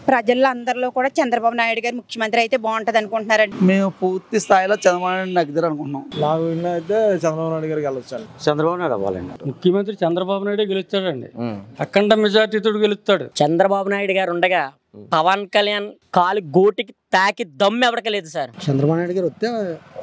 ప్రజల్లో అందరిలో కూడా చంద్రబాబు నాయుడు గారు ముఖ్యమంత్రి అయితే బాగుంటది అనుకుంటున్నారండి. మేము పూర్తి స్థాయిలో చంద్రబాబు నాయుడు నగ్గుతారు అనుకుంటున్నాం. నాకు అయితే చంద్రబాబు నాయుడు గారికి వెళ్ళొచ్చాను. చంద్రబాబు నాయుడు అవ్వాలండి. ముఖ్యమంత్రి చంద్రబాబు నాయుడు గెలుస్తాడండి. అఖండ మెజార్టీతో గెలుస్తాడు. చంద్రబాబు నాయుడు గారు ఉండగా పవన్ కళ్యాణ్ కాలు గోటికి తాకి దమ్ము ఎవరికి లేదు సార్. చంద్రబాబు నాయుడు గారు వస్తే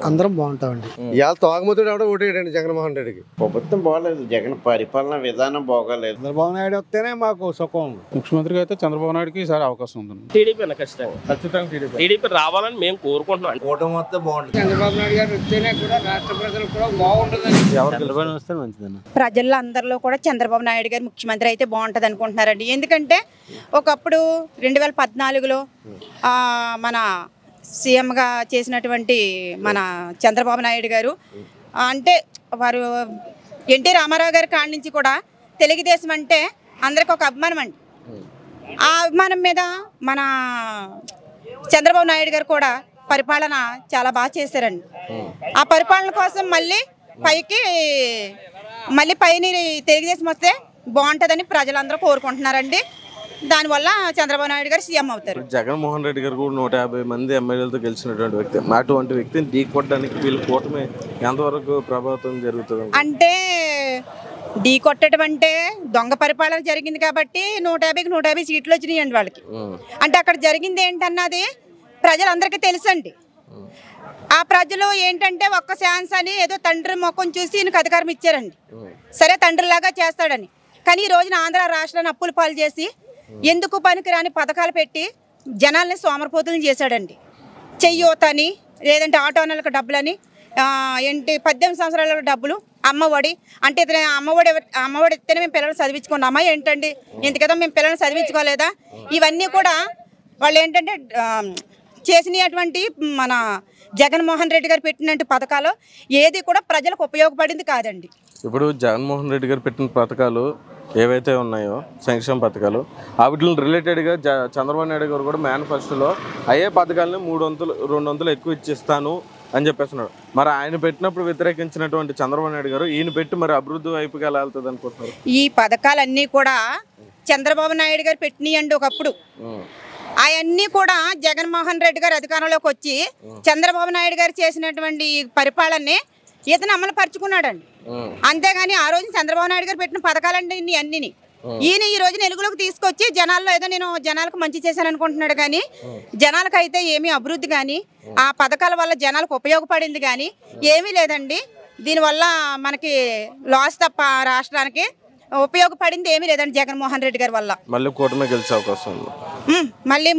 అందరం బాగుంటామండి. ఇవాళ తోగముతుడు ఎవడో ఓటేయండి జగన్మోహన్ రెడ్డికి. ప్రభుత్వం బాగలేదు, జగన్ పరిపాలన విధానం బాగోలేదు. చంద్రబాబు నాయుడు వస్తేనే మాకు సుఖం. ముఖ్యమంత్రిగా అయితే చంద్రబాబు నాయుడుకి ఈసారి అవకాశం ఉంది. టీడీపీ ఖచ్చితంగా టీడీపీ రావాలని మేము కోరుకుంటున్నాం. కూటమి వస్తే బాగుంటుంది. చంద్రబాబు నాయుడు గారు వస్తేనే కూడా రాష్ట్ర ప్రజలు కూడా బాగుంటుందని. చంద్రబాబు వస్తే మంచిదన్న. ప్రజల్లో అందరిలో కూడా చంద్రబాబు నాయుడు గారు ముఖ్యమంత్రి అయితే బాగుంటది అనుకుంటున్నారండి. ఎందుకంటే ఒకప్పుడు 2014లో మన సీఎంగా చేసినటువంటి మన చంద్రబాబు నాయుడు గారు అంటే వారు ఎన్టీ రామారావు గారి కాడి నుంచి కూడా తెలుగుదేశం అంటే అందరికి ఒక అభిమానం అండి. ఆ అభిమానం మీద మన చంద్రబాబు నాయుడు గారు కూడా పరిపాలన చాలా బాగా చేశారండి. ఆ పరిపాలన కోసం మళ్ళీ పైన తెలుగుదేశం వస్తే బాగుంటుందని ప్రజలందరూ కోరుకుంటున్నారండి. దానివల్ల చంద్రబాబు నాయుడు గారు సీఎం అవుతారు. జగన్మోహన్ రెడ్డి గారు కూడా 150 మంది ఎమ్మెల్యేలతో గెలిచినటువంటి వ్యక్తి. అటువంటి వ్యక్తిని ఢీకొట్టడానికి వీళ్ళు కూటమి ఎంతవరకు ప్రభావితం జరుగుతుంది అంటే ఢీ కొట్టడం అంటే దొంగ పరిపాలన జరిగింది కాబట్టి 150కి 150 సీట్లు వచ్చినాయండి వాళ్ళకి. అంటే అక్కడ జరిగింది ఏంటన్నది ప్రజలందరికీ తెలుసండి. ఆ ప్రజలు ఏంటంటే ఒక్క ఛాన్స్ అని ఏదో తండ్రి ముఖం చూసి ఈయనకు అధికారం ఇచ్చారండి. సరే తండ్రిలాగా చేస్తాడని. కానీ ఈ రోజున ఆంధ్ర రాష్ట్రాన్ని అప్పుల పాలు చేసి ఎందుకు పనికిరాని పథకాలు పెట్టి జనాల్ని సోమరపోతులను చేశాడండి. చెయ్యోతని లేదంటే ఆటోనలకు డబ్బులని ఏంటి 18 సంవత్సరాల డబ్బులు అమ్మఒడి అంటే అమ్మఒడి ఇస్తేనే మేము పిల్లలు చదివించుకున్నామా ఏంటండి? ఎందుకదా మేము పిల్లల్ని చదివించుకోలేదా? ఇవన్నీ కూడా వాళ్ళు ఏంటంటే చేసినటువంటి మన జగన్మోహన్ రెడ్డి గారు పెట్టినటువంటి పథకాలు ఏది కూడా ప్రజలకు ఉపయోగపడింది కాదండి. ఇప్పుడు జగన్మోహన్ రెడ్డి గారు పెట్టిన పథకాలు ఏవైతే ఉన్నాయో సంక్షేమ పథకాలు వాటిని రిలేటెడ్గా చంద్రబాబు నాయుడు గారు కూడా మేనిఫెస్టోలో అయ్యే పథకాలని 200 ఎక్కువ ఇచ్చిస్తాను అని చెప్పేస్తున్నాడు. మరి ఆయన పెట్టినప్పుడు వ్యతిరేకించినటువంటి చంద్రబాబు నాయుడు గారు ఈయన పెట్టి మరి అభివృద్ధి వైపుగా ఎలా వెళ్తుంది అనుకుంటున్నారు? ఈ పథకాలన్నీ కూడా చంద్రబాబు నాయుడు గారు పెట్టినాయండి ఒకప్పుడు. అవన్నీ కూడా జగన్మోహన్ రెడ్డి గారు అధికారంలోకి వచ్చి చంద్రబాబు నాయుడు గారు చేసినటువంటి పరిపాలనని ఇతను అమలు పరుచుకున్నాడండి. అంతేగాని ఆ రోజు చంద్రబాబు నాయుడు గారు పెట్టిన పథకాలండి అన్నిని ఈయన ఈ రోజున వెలుగులోకి తీసుకొచ్చి జనాల్లో ఏదో నేను జనాలకు మంచి చేశాను అనుకుంటున్నాడు. కానీ జనాలకైతే ఏమీ అభివృద్ధి కానీ ఆ పథకాల వల్ల జనాలకు ఉపయోగపడింది కానీ ఏమీ లేదండి. దీనివల్ల మనకి లాస్ తప్ప రాష్ట్రానికి ఉపయోగపడింది ఏమీ లేదండి. జగన్మోహన్ రెడ్డి గారి వల్ల మళ్ళీ కూటమి గెలిచే అవకాశం ఉంది. మళ్ళీ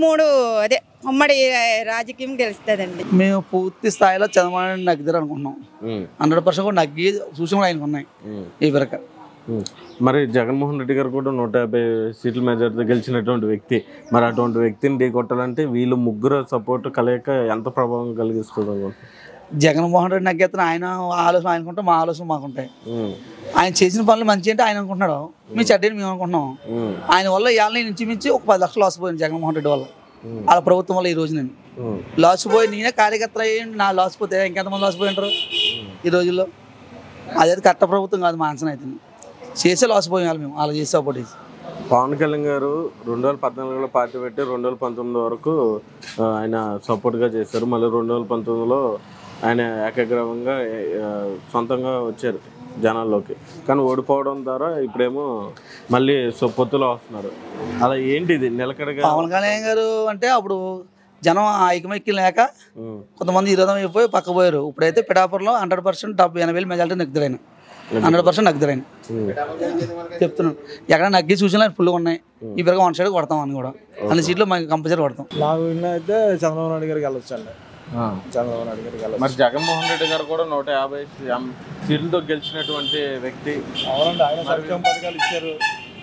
ఉమ్మడి రాజకీయం గెలుస్తుందండి. మేము పూర్తి స్థాయిలో చంద్రబాబు నాయుడు నగ్గుతారు అనుకుంటున్నాం. 100% కూడా నగ్గి సూచనలు ఆయనకు ఉన్నాయి ఈ వరకు. మరి జగన్మోహన్ రెడ్డి గారు కూడా 150 సీట్ల మెజార్టీతో గెలిచినటువంటి వ్యక్తి. మరి అటువంటి వ్యక్తిని ఢీకొట్టాలంటే వీళ్ళు ముగ్గురు సపోర్ట్ కలయిక ఎంత ప్రభావం కలిగిస్తుంది? జగన్మోహన్ రెడ్డి నగ్గేతను ఆయన ఆలోచన ఆయనకుంటే మా ఆలోచన మాకుంటాయి. ఆయన చేసిన పనులు మంచి అంటే ఆయన అనుకుంటున్నాడు, మీ చెడ్డని మేము అనుకుంటున్నాం. ఆయన వల్ల ఇవాళ నుంచి మించి ఒక 10 లక్షలు లాస్ పోయింది జగన్మోహన్ రెడ్డి వల్ల, వాళ్ళ ప్రభుత్వం వల్ల. ఈ రోజు నేను లాస్ పోయి నేనే కార్యకర్త అయ్యండి, నా లాస్ పోతే ఇంకెంతమంది లాస్ పోయి ఉంటారు ఈ రోజుల్లో? అదే కరెక్ట్ ప్రభుత్వం కాదు, మా అంచనా అయితే చేసే లాస్ పోయి వాళ్ళు మేము అలా చేసే సపోర్ట్ చేసి. పవన్ కళ్యాణ్ గారు 2014లో పార్టీ పెట్టి 2019 వరకు ఆయన సపోర్ట్గా చేశారు. మళ్ళీ 2019లో ఆయన ఏకగ్రీవంగా సొంతంగా వచ్చారు జనాల్లోకి. కానీ ఓడిపోవడం ద్వారా ఇప్పుడేమో మళ్ళీ పొత్తులో వస్తున్నారు. అలా ఏంటి ఇది నిలకడగా? పవన్ కళ్యాణ్ గారు అంటే అప్పుడు జనం ఐకమైక్యం లేక కొంతమంది విరోధం అయిపోయి పక్కపోయారు. ఇప్పుడైతే పిఠాపురంలో 100% 80,000 మెజార్టీ నగ్గుతారైన 100% నగ్గుతారైన చెప్తున్నాను. ఎక్కడ నగ్గి సూచనలు ఫుల్గా ఉన్నాయి. ఈ విధంగా 1 సైడ్ కొడతాం అని కూడా అన్ని సీట్లు మనకి కంపల్సరీ కొడతాం. నాకు అయితే చంద్రబాబు నాయుడు గారికి వెళ్ళొచ్చండి. చంద్రబాబు నాయుడు గారికి వెళ్ళొచ్చు. మరి జగన్మోహన్ రెడ్డి గారు కూడా 150 సీట్లతో గెలిచినటువంటి వ్యక్తి. అవునండి, ఆయన సంక్షేమ పథకాలు ఇచ్చారు.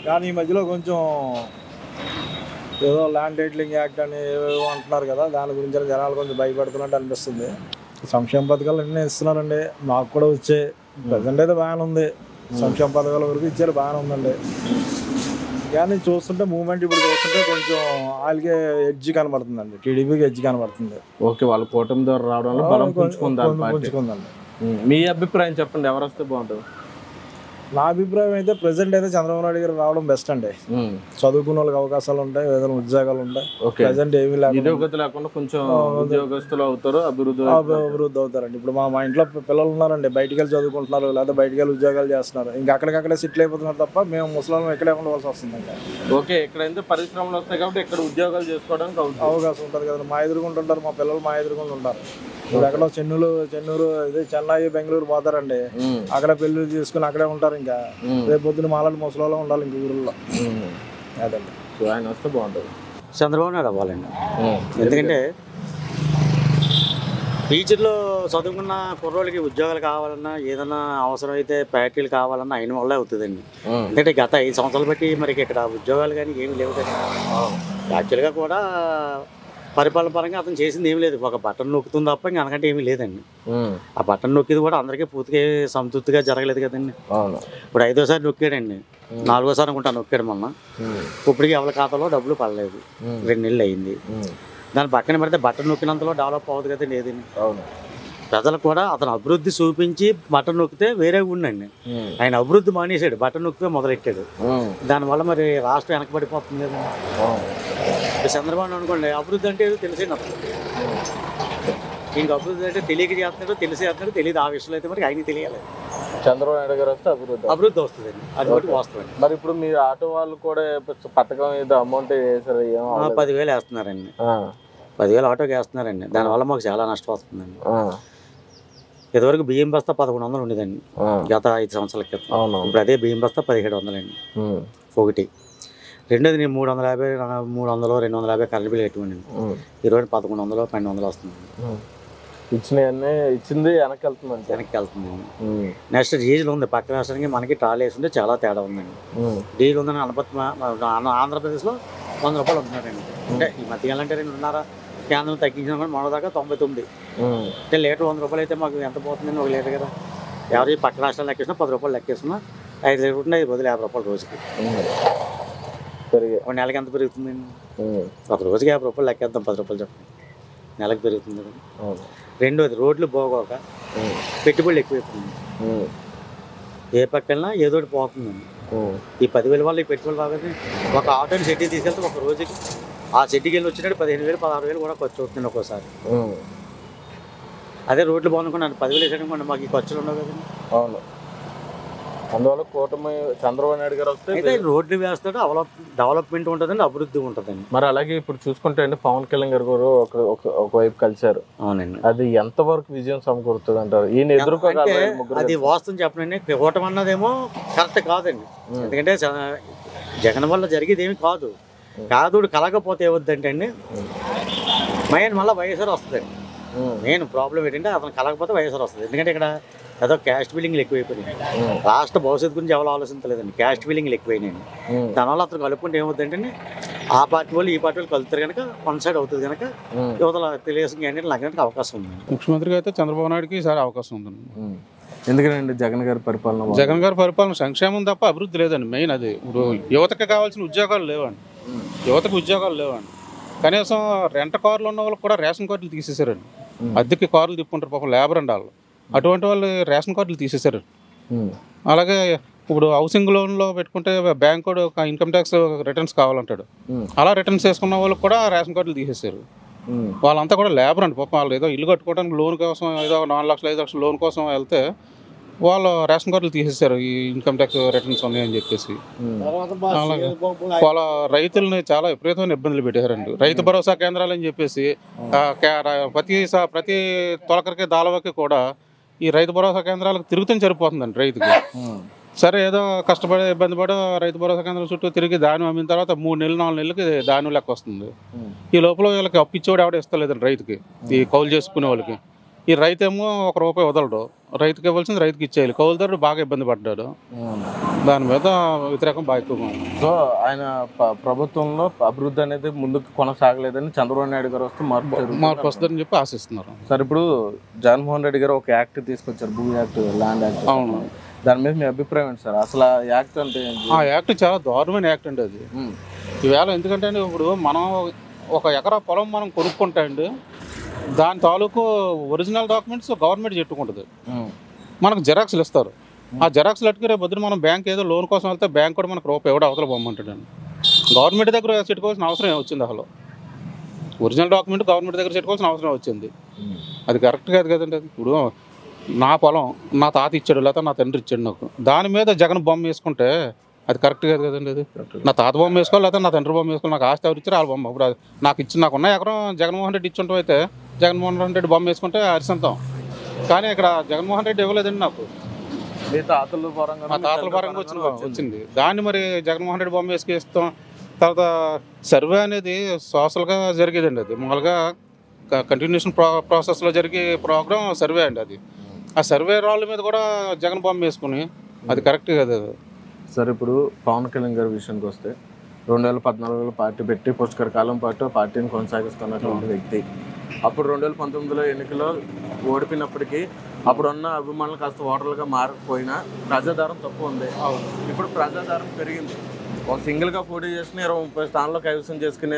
కానీ ఈ మధ్యలో కొంచెం ఏదో ల్యాండ్ టైటిలింగ్ యాక్ట్ అని ఏవేవో అంటున్నారు కదా, దాని గురించి జనాలు కొంచెం భయపడుతున్నట్టు అనిపిస్తుంది. సంక్షేమ పథకాలు అన్నీ ఇస్తున్నారండి, మాకు కూడా వచ్చే ప్రజెంట్ అయితే బాగానే ఉంది. సంక్షేమ పథకాల వరకు ఇచ్చారు, బాగానే ఉందండి. కానీ చూస్తుంటే మూవ్మెంట్ ఇప్పుడు చూస్తుంటే కొంచెం వాళ్ళకే ఎడ్జ్ కనబడుతుందండి, టీడీపీకి ఎడ్జ్ కనబడుతుంది. ఓకే, వాళ్ళ కూటమి ద్వారా రావడంలో బలం పుంజుకుందండి. పుంజుకుందండి. మీ అభిప్రాయం చెప్పండి, ఎవరు వస్తే బాగుంటుంది? నా అభిప్రాయం అయితే ప్రెసెంట్ అయితే చంద్రబాబు నాయుడు గారు రావడం బెస్ట్ అండి. చదువుకున్న వాళ్ళకి అవకాశాలు ఉంటాయి, ఏదైనా ఉద్యోగాలు ఉంటాయి. ప్రెసెంట్ ఏమీ లేకుండా కొంచెం ఉద్యోగస్తులు అవుతారు, అభివృద్ధి అవుతారండి. ఇప్పుడు మా ఇంట్లో పిల్లలు ఉన్నారండి, బయటికి వెళ్ళి చదువుకుంటున్నారు, లేదా బయటికి వెళ్ళి ఉద్యోగాలు చేస్తున్నారు. ఇంకా అక్కడికక్కడే సెటిల్ అయిపోతున్నారు తప్ప మేము ముసలాం ఇక్కడే ఉండవలసి వస్తుందండి. ఓకే, ఎక్కడైతే పరిశ్రమలు వస్తాయి కాబట్టి ఇక్కడ ఉద్యోగాలు చేసుకోవడానికి అవకాశం ఉంటుంది కదా. మా ఎదురుకుంటుంటారు, మా పిల్లలు మా ఎదురుకుంటూ ఉంటారు. ఇప్పుడు ఎక్కడో చెన్నూరు ఇది చెన్నై బెంగళూరు పోతారండి, అక్కడ పెళ్లి చేసుకుని అక్కడే ఉంటారు. ఇంకా రేపు పొద్దున మాలాంటి ముసలిలో ఉండాలి ఇంక ఊళ్ళో. అదండి, ఆయన వస్తే బాగుంటుంది. చంద్రబాబు నాయుడు అవ్వాలండి. ఎందుకంటే టీచర్లు చదువుకున్న కుర్రోళ్ళకి ఉద్యోగాలు కావాలన్నా, ఏదన్నా అవసరమైతే ఫ్యాక్టరీలు కావాలన్నా ఆయన వల్లే అవుతుందండి. ఎందుకంటే గత 5 సంవత్సరాలు బట్టి మరి ఇక్కడ ఉద్యోగాలు కానీ ఏమి లేవు కదా. యాక్చువల్గా కూడా పరిపాలన పరంగా అతను చేసింది ఏమి లేదు, ఒక బటన్ నొక్కుతుంది తప్ప ఇంకా అనకంటే ఏమీ లేదండి. ఆ బటన్ నొక్కిది కూడా అందరికీ పూర్తిగా సంతృప్తిగా జరగలేదు కదండి. ఇప్పుడు 5వసారి నొక్కాడండి, 4వసారి అనుకుంటా నొక్కాడు మొన్న. ఇప్పటికీ ఎవరి ఖాతాలో డబ్బులు పడలేదు, 2 నెలలు అయింది. దాని పక్కన పెడితే బటన్ నొక్కినంతలో డెవలప్ అవ్వదు కదండి ఏదండి. ప్రజలకు కూడా అతను అభివృద్ధి చూపించి బటన్ నొక్కితే వేరే ఉండండి. ఆయన అభివృద్ధి మానేశాడు, బటన్ నొక్కితే మొదలెట్టాడు. దానివల్ల మరి రాష్ట్రం వెనకబడిపోతుంది కదా. చంద్రబాబు అనుకోండి, అభివృద్ధి అంటే ఏదో తెలిసేది అతను. ఇంక అభివృద్ధి అంటే తెలియక చేస్తున్నాడు, తెలిసి చేస్తున్నాడు, తెలియదు. ఆ విషయంలో అయితే మరి ఆయన తెలియాలి. చంద్రబాబు నాయుడు గారు వస్తే అభివృద్ధి వస్తుందండి, అది ఒకటి వాస్తవం. మరి ఇప్పుడు మీ ఆటో వాళ్ళు కూడా పథకం ఏదో అమౌంట్ వేసారు, 10,000 వేస్తున్నారండి. 10,000 ఆటోకి వేస్తున్నారండి. దానివల్ల మాకు చాలా నష్టం వస్తుందండి. ఇదివరకు బియ్యం బస్తా 1100 ఉండేదండి గత 5 సంవత్సరాల క్రితం. ఇప్పుడు అదే బియ్యం బస్తా 1700 అండి ఒకటి. రెండోది నేను 350, 250 కరెంట్ బిల్ కట్టుకోండి. ఈరోజు 1100, 1200 వస్తుంది. ఇచ్చింది వెనక్కి వెళ్తుంది. నెక్స్ట్ డీజిల్ ఉంది, పక్క రాష్ట్రానికి మనకి ట్రాలీ వేసి ఉంటే చాలా తేడా ఉందండి. డీజిల్ ఉందని ఆంధ్రప్రదేశ్లో 100 రూపాయలు ఉంటున్నారండి. అంటే ఈ మధ్యకాలం అంటే 2.5 కేంద్రం తగ్గించిన కూడా మొన్న దాకా 99. అంటే లీటర్ 100 రూపాయలు అయితే మాకు ఎంత పోతుందండి, 1 లీటర్ కదా. ఎవరి పక్క రాష్ట్రాలు లెక్కేసినా 10 రూపాయలు లెక్కేసినా 5 లీటర్ ఉంటే 550 రూపాయలు రోజుకి. ఒక నెలకి ఎంత పెరుగుతుందండి? ఒక రోజుకి 50 రూపాయలు లెక్కేద్దాం, 10 రూపాయలు చెప్పండి, నెలకు పెరుగుతుంది కదా. రెండోది రోడ్లు బాగోక పెట్టుబడులు ఎక్కువైపోతుంది. ఏ పక్కన ఏదో ఒకటి పోతుందండి. ఈ 10,000 వల్ల ఈ పెట్టుబడులు బాగా ఒక ఆటోని సిటీకి తీసుకెళ్తే ఒక రోజుకి ఆ సిటీకి వెళ్ళి వచ్చినట్టు 15,000, 16,000 కూడా ఖర్చు అవుతుంది ఒక్కోసారి. అదే రోడ్లు బాగునుకున్నాను 10,000 వేసాడు మాకు ఈ ఖర్చులు ఉండవు కదండి. అవును, అందువల్ల కూటమి చంద్రబాబు నాయుడు గారు వస్తే రోడ్లు వేస్తాడు, డెవలప్మెంట్ ఉంటుందండి, అభివృద్ధి ఉంటుందండి. మరి అలాగే ఇప్పుడు చూసుకుంటే అండి, పవన్ కళ్యాణ్ గారు ఒకవైపు కలిశారు. అవునండి, అది ఎంతవరకు విజయం సమకూరుతుంది అంటారు? ఈయన ఎదుర్కోగలరు? అది వాస్తవం చెప్పనండి, కూటమి అన్నదేమో కరెక్ట్ కాదండి. ఎందుకంటే జగన్ వల్ల జరిగేది ఏమి కాదు. కలగకపోతే ఏవద్దంటే అండి మెయిన్ మళ్ళీ వైఎస్ఆర్ వస్తుందండి. మెయిన్ ప్రాబ్లం ఏంటంటే అతను కలగకపోతే వైఎస్ఆర్ వస్తుంది. ఎందుకంటే ఇక్కడ ఏదో క్యాస్ట్ బిల్లింగ్లు ఎక్కువైపోయినాయి. రాష్ట్ర భవిష్యత్తు గురించి ఎవరు ఆలోచించలేదండి, క్యాస్ట్ బిల్లింగ్లు ఎక్కువైనాయండి. దానివల్ల అతను కలుపుకుంటే ఏమవుతుందంటే ఆ పార్టీ వాళ్ళు ఈ పార్టీ వాళ్ళు కలుపుతారు కనుక వన్ సైడ్ అవుతుంది కనుక యువతల తెలుగుదేశం క్యాండిడేట్ లగ్గడానికి అవకాశం ఉంది. ముఖ్యమంత్రిగా అయితే చంద్రబాబు నాయుడుకి ఈసారి అవకాశం ఉంటుంది. ఎందుకంటే జగన్ గారి పరిపాలన సంక్షేమం తప్ప అభివృద్ధి లేదండి. మెయిన్ అది. ఇప్పుడు యువతకి కావాల్సిన ఉద్యోగాలు లేవండి, యువతకు ఉద్యోగాలు లేవండి. కనీసం రెంట్ కార్లు ఉన్న వాళ్ళకి కూడా రేషన్ కార్డులు తీసేశారండి. అద్దెకి కార్లు తిప్పుకుంటారు పాపం లేబర్ అండి వాళ్ళు. అటువంటి వాళ్ళు రేషన్ కార్డులు తీసేశారు. అలాగే ఇప్పుడు హౌసింగ్ లోన్లో పెట్టుకుంటే బ్యాంక్ కూడా ఇన్కమ్ ట్యాక్స్ రిటర్న్స్ కావాలంటాడు. అలా రిటర్న్స్ చేసుకున్న వాళ్ళకి కూడా రేషన్ కార్డులు తీసేశారు. వాళ్ళంతా కూడా లేబర్ అండి పాపం. వాళ్ళు ఏదో ఇల్లు కట్టుకోవడానికి లోన్ కోసం ఏదో 4 లక్షలు 5 లక్షలు లోన్ కోసం వెళ్తే వాళ్ళు రేషన్ కార్డులు తీసేశారు, ఈ ఇన్కమ్ ట్యాక్స్ రిటర్న్స్ ఉన్నాయని చెప్పేసి. అలాగే వాళ్ళ రైతులని చాలా విపరీతమైన ఇబ్బందులు పెట్టారండి. రైతు భరోసా కేంద్రాలు అని చెప్పేసి ప్రతి తొలకరికి దాలవకి కూడా ఈ రైతు భరోసా కేంద్రాలకు తిరుగుతాం సరిపోతుందండి రైతుకి. సరే ఏదో కష్టపడి ఇబ్బంది పడి రైతు భరోసా కేంద్రం చుట్టూ తిరిగి ధాన్యం అమ్మిన తర్వాత 3 నెలలు 4 నెలలకి ధాన్యం లెక్క వస్తుంది. ఈ లోపల వీళ్ళకి అప్పిచ్చేవాడు ఎవడ ఇస్తలేదండి రైతుకి, ఈ కౌలు చేసుకునే వాళ్ళకి. ఈ రైతు ఏమో 1 రూపాయి వదలడు, రైతుకి ఇవ్వాల్సింది రైతుకి ఇచ్చేయాలి. కౌలుదారుడు బాగా ఇబ్బంది పడ్డాడు, దాని మీద వ్యతిరేకం బాగా ఎక్కువగా ఉంది. సో ఆయన ప్రభుత్వంలో అభివృద్ధి అనేది ముందుకు కొనసాగలేదని చంద్రబాబు నాయుడు గారు వస్తే మార్పు వస్తుందని చెప్పి ఆశిస్తున్నారు. సార్ ఇప్పుడు జగన్మోహన్ రెడ్డి గారు ఒక యాక్ట్ తీసుకొచ్చారు, భూ యాక్ట్, ల్యాండ్ యాక్ట్. అవును, దాని మీద మీ అభిప్రాయం ఏంటి సార్? అసలు ఆ యాక్ట్ అంటే ఆ యాక్ట్ చాలా దారుణమైన యాక్ట్ అండి అది. ఈవేళ ఎందుకంటే అండి ఇప్పుడు మనం 1 ఎకరా పొలం మనం కొనుక్కుంటా అండి, దాని తాలూకు ఒరిజినల్ డాక్యుమెంట్స్ గవర్నమెంట్ చెట్టుకుంటుంది. మనకు జిరాక్స్లు ఇస్తారు, ఆ జెరాక్స్ లెట్కి రేపు పొద్దున మనం బ్యాంక్ ఏదో లోన్ కోసం వెళ్తే బ్యాంక్ కూడా మనకు రూపాయి ఎవడో అవతల బొమ్మంటాడండి. గవర్నమెంట్ దగ్గర చెట్టుకోవాల్సిన అవసరం వచ్చింది. అసలు ఒరిజినల్ డాక్యుమెంట్ గవర్నమెంట్ దగ్గర చెట్టుకోవాల్సిన అవసరం వచ్చింది. అది కరెక్ట్ కాదు కదండి. అది ఇప్పుడు నా పొలం నా తాత ఇచ్చాడు లేకపోతే నా తండ్రి ఇచ్చాడు నాకు, దాని మీద జగన్ బొమ్మ వేసుకుంటే అది కరెక్ట్ కాదు కదండి. అది నా తాత బొమ్మ వేసుకోవాలి లేకపోతే నా తండ్రి బొమ్మ వేసుకోవాలి. నాకు ఆస్తి ఎవరు ఇచ్చారు వాళ్ళ బొమ్మ. ఇప్పుడు నాకున్న ఎకరం జగన్మోహన్ రెడ్డి ఇచ్చుంటాం అయితే జగన్మోహన్ రెడ్డి బొమ్మ వేసుకుంటే అరిసంతాం. కానీ ఇక్కడ జగన్మోహన్ రెడ్డి ఇవ్వలేదండి నాకు. మా తాతల పరంగా వచ్చింది దాన్ని మరి జగన్మోహన్ రెడ్డి బొమ్మ వేసుకేస్తాం. తర్వాత సర్వే అనేది సోషల్గా జరిగేదండి. అది మామూలుగా కంటిన్యూషన్ ప్రాసెస్లో జరిగే ప్రోగ్రామ్ సర్వే అండి. అది ఆ సర్వే రాళ్ళ మీద కూడా జగన్ బొమ్మ వేసుకుని అది కరెక్ట్ కదా. సార్ ఇప్పుడు పవన్ కళ్యాణ్ గారి విషయానికి వస్తే 2014లో పార్టీ పెట్టి పుష్కర కాలం పాటు పార్టీని కొనసాగిస్తున్నటువంటి వ్యక్తి. అప్పుడు 2019లో ఎన్నికల్లో ఓడిపోయినప్పటికీ అప్పుడున్న అభిమానులు కాస్త ఓటర్లుగా మారకపోయినా ప్రజాదారం తక్కువ ఉంది. ఇప్పుడు ప్రజాదారం పెరిగింది. ఒక సింగిల్గా పోటీ చేసిన 20-30 స్థానాల్లో కైవసం చేసుకునే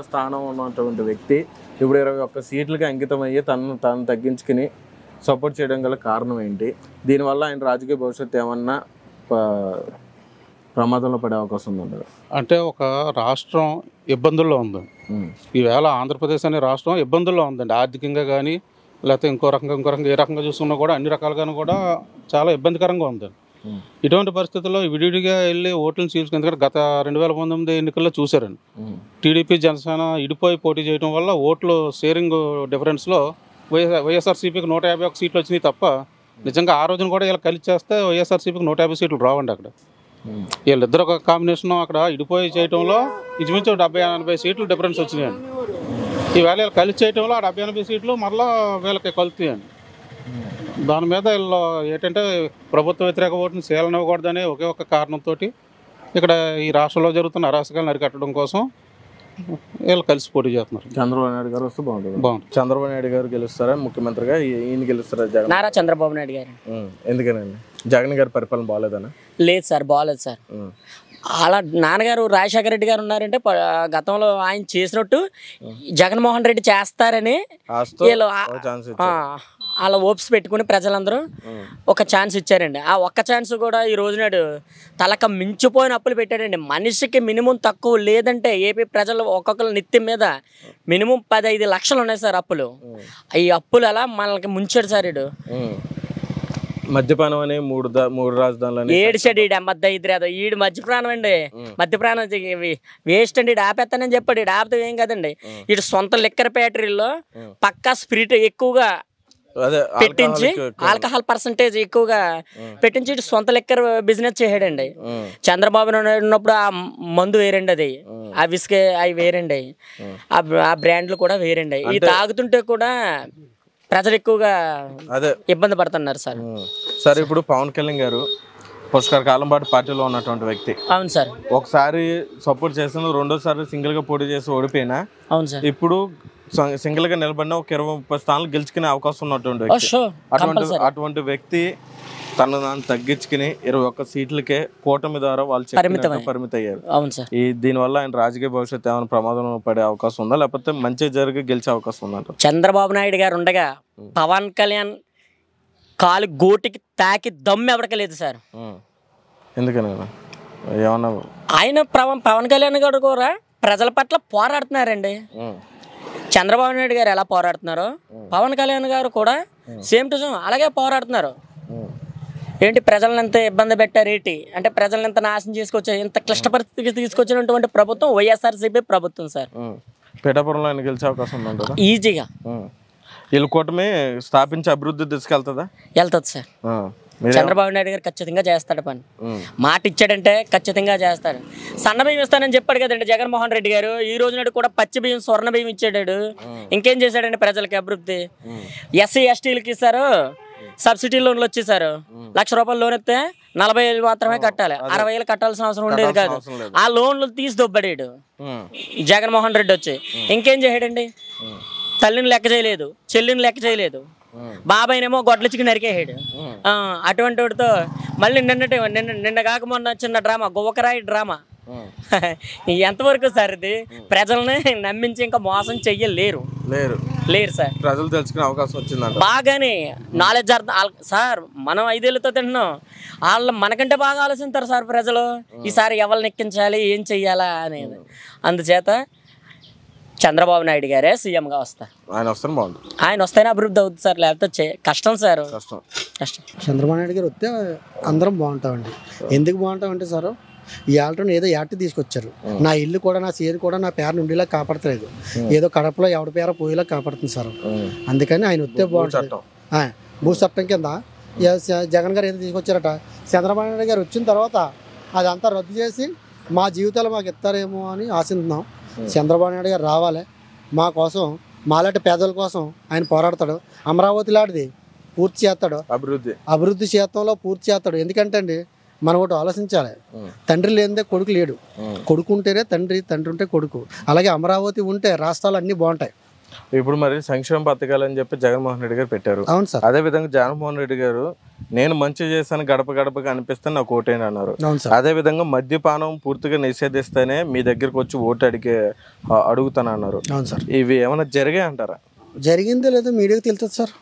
స్థానం ఉన్నటువంటి వ్యక్తి ఇప్పుడు 21 సీట్లకి అంకితం అయ్యి తను తగ్గించుకుని సపోర్ట్ చేయడం గల కారణం ఏంటి? దీనివల్ల ఆయన రాజకీయ భవిష్యత్తు ఏమన్నా ప్రమాదంలో పడే అవకాశం ఉందండి? అంటే ఒక రాష్ట్రం ఇబ్బందుల్లో ఉంది ఈవేళ. ఆంధ్రప్రదేశ్ అనే రాష్ట్రం ఇబ్బందుల్లో ఉందండి. ఆర్థికంగా కానీ లేకపోతే ఇంకో రకంగా ఏ రకంగా చూసుకున్నా కూడా అన్ని రకాలుగాను కూడా చాలా ఇబ్బందికరంగా ఉందండి. ఇటువంటి పరిస్థితుల్లో విడివిడిగా వెళ్ళి ఓట్లను చీల్చుకుని, ఎందుకంటే గత 2019 ఎన్నికల్లో చూశారండి టీడీపీ జనసేన ఇడిపోయి పోటీ చేయడం వల్ల ఓట్లు షేరింగ్ డిఫరెన్స్లో వైఎస్ఆర్సీపీకి 151 సీట్లు వచ్చినాయి తప్ప నిజంగా ఆ రోజున కూడా ఇలా కలిసి చేస్తే వైఎస్ఆర్సీపీకి 150 సీట్లు రావండి. అక్కడ వీళ్ళిద్దరు ఒక కాంబినేషన్ అక్కడ ఇడిపోయి చేయడంలో ఇంచుమించు 70-80 సీట్లు డిఫరెన్స్ వచ్చినాయండి. ఈవేళ వీళ్ళు కలిసి చేయడంలో ఆ 70-80 సీట్లు మరలా వీళ్ళకి కలుతాయండి. దాని మీద వీళ్ళు ఏంటంటే ప్రభుత్వ వ్యతిరేక ఓటుని సేలనివ్వకూడదనే ఒకే ఒక కారణంతో ఇక్కడ ఈ రాష్ట్రంలో జరుగుతున్న అరాచకాలను అరికట్టడం కోసం వీళ్ళు కలిసి పోటీ చేస్తున్నారు. చంద్రబాబు నాయుడు గారు వస్తే బాగుంటుంది. చంద్రబాబు నాయుడు గారు గెలుస్తారా ముఖ్యమంత్రిగా? ఈయన గెలుస్తారా? జగన్ నారా చంద్రబాబు నాయుడు గారు. ఎందుకనండి? జగన్ గారి పరిపాలన బాగాలేదనా? లేదు సార్, బాగాలేదు సార్. అలా నాన్నగారు రాజశేఖర రెడ్డి గారు ఉన్నారంటే గతంలో ఆయన చేసినట్టు జగన్మోహన్ రెడ్డి చేస్తారని అలా ఓప్స్ పెట్టుకుని ప్రజలందరూ ఒక ఛాన్స్ ఇచ్చారండి. ఆ ఒక్క ఛాన్స్ కూడా ఈ రోజు నాడు తలక మించిపోయిన అప్పులు పెట్టాడండి. మనిషికి మినిమం తక్కువ లేదంటే ఏపీ ప్రజలు ఒక్కొక్కరు నిత్యం మీద మినిమం 15 లక్షలు ఉన్నాయి సార్ అప్పులు. ఈ అప్పులు అలా మనకి ముంచాడు సార్. ఇడు మద్యపానం అనే మూడు రాజధానులు ఏడిచాడు ఈడు ఈడు మద్యప్రాణం అండి. మద్యప్రాణం వేస్ట్ అండి. ఈడు ఆపేస్తానని చెప్పాడు. ఈడు ఆపితే ఏం కదండి. ఈడు సొంత లిక్కర్ ఫ్యాక్టరీలో పక్కా స్పిరిట్ ఎక్కువగా పెట్టించి ఆల్కహాల్ పర్సంటేజ్ ఎక్కువగా పెట్టించి ఇటు సొంత లిక్కర్ బిజినెస్ చేయడండి. చంద్రబాబు నాయుడు ఉన్నప్పుడు ఆ మందు వేరండి, అది ఆ విస్కే అవి వేరండి, ఆ బ్రాండ్లు కూడా వేరండి. ఈ తాగుతుంటే కూడా ప్రజలు ఎక్కువగా ఇబ్బంది పడుతున్నారు సార్. సార్ ఇప్పుడు పవన్ కళ్యాణ్ గారు పుష్కర కాలం పాటు పార్టీలో ఉన్నటువంటి వ్యక్తి. అవును సార్. ఒకసారి సపోర్ట్ చేసిన, రెండోసారి సింగిల్ గా పోటీ చేసి ఓడిపోయినా, అవును సార్, ఇప్పుడు సింగిల్ గా నిలబడిన ఒక 20-30 స్థానాలు గెలుచుకునే అవకాశం ఉన్నటువంటి వ్యక్తి. అటువంటి వ్యక్తి తను తగ్గించుకుని 21 సీట్లకే కూటమి ద్వారా వాళ్ళు పరిమితం అయ్యారు. అవును సార్. దీనివల్ల ఆయన రాజకీయ భవిష్యత్తు ఏమైనా ప్రమాదం పడే అవకాశం ఉందా, లేకపోతే మంచి జరిగి గెలిచే అవకాశం ఉందంట? చంద్రబాబు నాయుడు గారు ఉండగా పవన్ కళ్యాణ్ కాలు గోటికి తాకి దమ్ము ఎవడకలేదు సార్. ఎందుకని ఏమన్నా ఆయన పవన్ కళ్యాణ్ గారు కూడా ప్రజల పట్ల పోరాడుతున్నారండి. చంద్రబాబు నాయుడు గారు ఎలా పోరాడుతున్నారో పవన్ కళ్యాణ్ గారు కూడా సేమ్ టు సేమ్ అలాగే పోరాడుతున్నారు. ఏంటి ప్రజలను ఎంత ఇబ్బంది పెట్టారేంటి అంటే ప్రజలను ఎంత నాశనం చేసుకొచ్చారు, ఇంత క్లిష్ట పరిస్థితికి తీసుకొచ్చినటువంటి ప్రభుత్వం వైఎస్ఆర్సీపీ ప్రభుత్వం సార్. పిఠాపురంలో ఆయన గెలిచే అవకాశం ఉందంటారా? ఈజీగా. వీళ్ళు కూటమి స్థాపించి అభివృద్ధి తీసుకెళ్తుందా? వెళ్తుంది సార్. చంద్రబాబు నాయుడు గారు ఖచ్చితంగా చేస్తాడు పని. మాట ఇచ్చాడంటే ఖచ్చితంగా చేస్తాడు. సన్న బియ్యం ఇస్తానని చెప్పాడు కదండి జగన్మోహన్ రెడ్డి గారు. ఈ రోజు నాడు కూడా పచ్చి బియ్యం, స్వర్ణ బియ్యం ఇచ్చాడు. ఇంకేం చేశాడండి ప్రజలకి అభివృద్ధి? ఎస్సీ ఎస్టీలకి ఇస్తారు, సబ్సిడీ లోన్లు వచ్చేసారు. ₹1,00,000 లోన్ ఇస్తే 40,000 మాత్రమే కట్టాలి, 60,000 కట్టాల్సిన అవసరం ఉండేది కాదు. ఆ లోన్లు తీసి దొబ్బడాడు జగన్మోహన్ రెడ్డి వచ్చి. ఇంకేం చేయడండి? తల్లిని లెక్క చేయలేదు, చెల్లిని లెక్క చేయలేదు, బాబాయ్నేమో గొడ్లచికి నరికేసాడు. అటువంటి వాడితో మళ్ళీ నిన్న కాక మొన్న చిన్న డ్రామా, గువ్వకరాయి డ్రామా. ఎంతవరకు సార్ ఇది? ప్రజల్ని నమ్మించి ఇంకా మోసం చెయ్యలేరు. లేరు సార్. ప్రజలు తెలుసుకునే అవకాశం వచ్చిందంట బాగానే నాలెడ్జ్ అర్థం సార్. మనం 5 ఏళ్ళతో తింటున్నాం, వాళ్ళు మనకంటే బాగా ఆలోచిస్తారు సార్ ప్రజలు. ఈసారి ఎవరిని ఎక్కించాలి, ఏం చెయ్యాలా అనేది. అందుచేత చంద్రబాబు నాయుడు గారే సీఎంగా వస్తారు. ఆయన వస్తే బాగుంటుంది. ఆయన వస్తేనే అభివృద్ధి అవుతుంది సార్, లేకపోతే కష్టం సార్, కష్టం. చంద్రబాబు నాయుడు గారు వస్తే అందరం బాగుంటామండి. ఎందుకు బాగుంటామంటే సార్, ఈ ఆల్టర్ని ఏదో యాక్ట్ తీసుకొచ్చారు. నా ఇల్లు కూడా, నా సేరు కూడా నా పేరు నుండిలా కాపాడతలేదు, ఏదో కడపలో ఎవరి పేర పోయేలా కాపాడుతుంది సార్. అందుకని ఆయన వస్తే బాగుంటుంది. భూ చట్టం కింద జగన్ గారు ఏదో తీసుకొచ్చారట, చంద్రబాబు నాయుడు గారు వచ్చిన తర్వాత అదంతా రద్దు చేసి మా జీవితాలు మాకు ఇస్తారేమో అని ఆశిస్తున్నాం. చంద్రబాబు నాయుడు గారు రావాలి, మా కోసం, మాలాంటి పేదల కోసం ఆయన పోరాడతాడు. అమరావతి లాంటిది పూర్తి చేస్తాడు, అభివృద్ధి క్షేత్రంలో పూర్తి చేస్తాడు. ఎందుకంటే అండి, మనం ఒకటి ఆలోచించాలి, తండ్రి లేనిదే కొడుకు లేడు, కొడుకు ఉంటేనే తండ్రి, తండ్రి ఉంటే కొడుకు. అలాగే అమరావతి ఉంటే రాష్ట్రాలు అన్నీ బాగుంటాయి. ఇప్పుడు మరి సంక్షేమ పథకాలు అని చెప్పి జగన్మోహన్ రెడ్డి గారు పెట్టారు. అవును సార్. అదే విధంగా జగన్మోహన్ రెడ్డి గారు నేను మంచి చేశాను, గడప గడపగా అనిపిస్తే నాకు ఓటేని అన్నారు. అదే విధంగా మద్యపానం పూర్తిగా నిషేధిస్తేనే మీ దగ్గరకు వచ్చి ఓటు అడుగుతానన్నారు. అవును సార్. ఇవి ఏమైనా జరిగాయి అంటారా? జరిగిందో లేదో మీడియాకి తెలుస్తుంది సార్.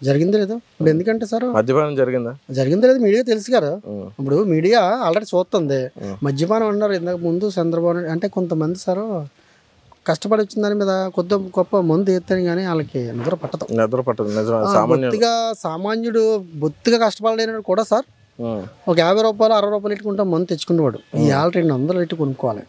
జరిగిందో లేదో ఇప్పుడు, ఎందుకంటే సార్ మద్యపానం జరిగిందో లేదో మీడియా తెలుసు కదా. ఇప్పుడు మీడియా ఆల్రెడీ చూస్తుంది. మద్యపానం అన్నారు ఇంతకు ముందు చంద్రబాబు, అంటే కొంతమంది సార్ కష్టపడి వచ్చిన దాని మీద కొద్ది గొప్ప మందు ఎత్తాను కానీ వాళ్ళకి నిద్ర పట్టదు. బొత్తిగా సామాన్యుడు బొత్తిగా కష్టపడలేనాడు కూడా సార్ ఒక 50 రూపాయలు 60 రూపాయలు ఇట్టుకుంటా మందు తెచ్చుకునేవాడు. ఈ 200 ఇట్టు కొనుక్కోవాలి.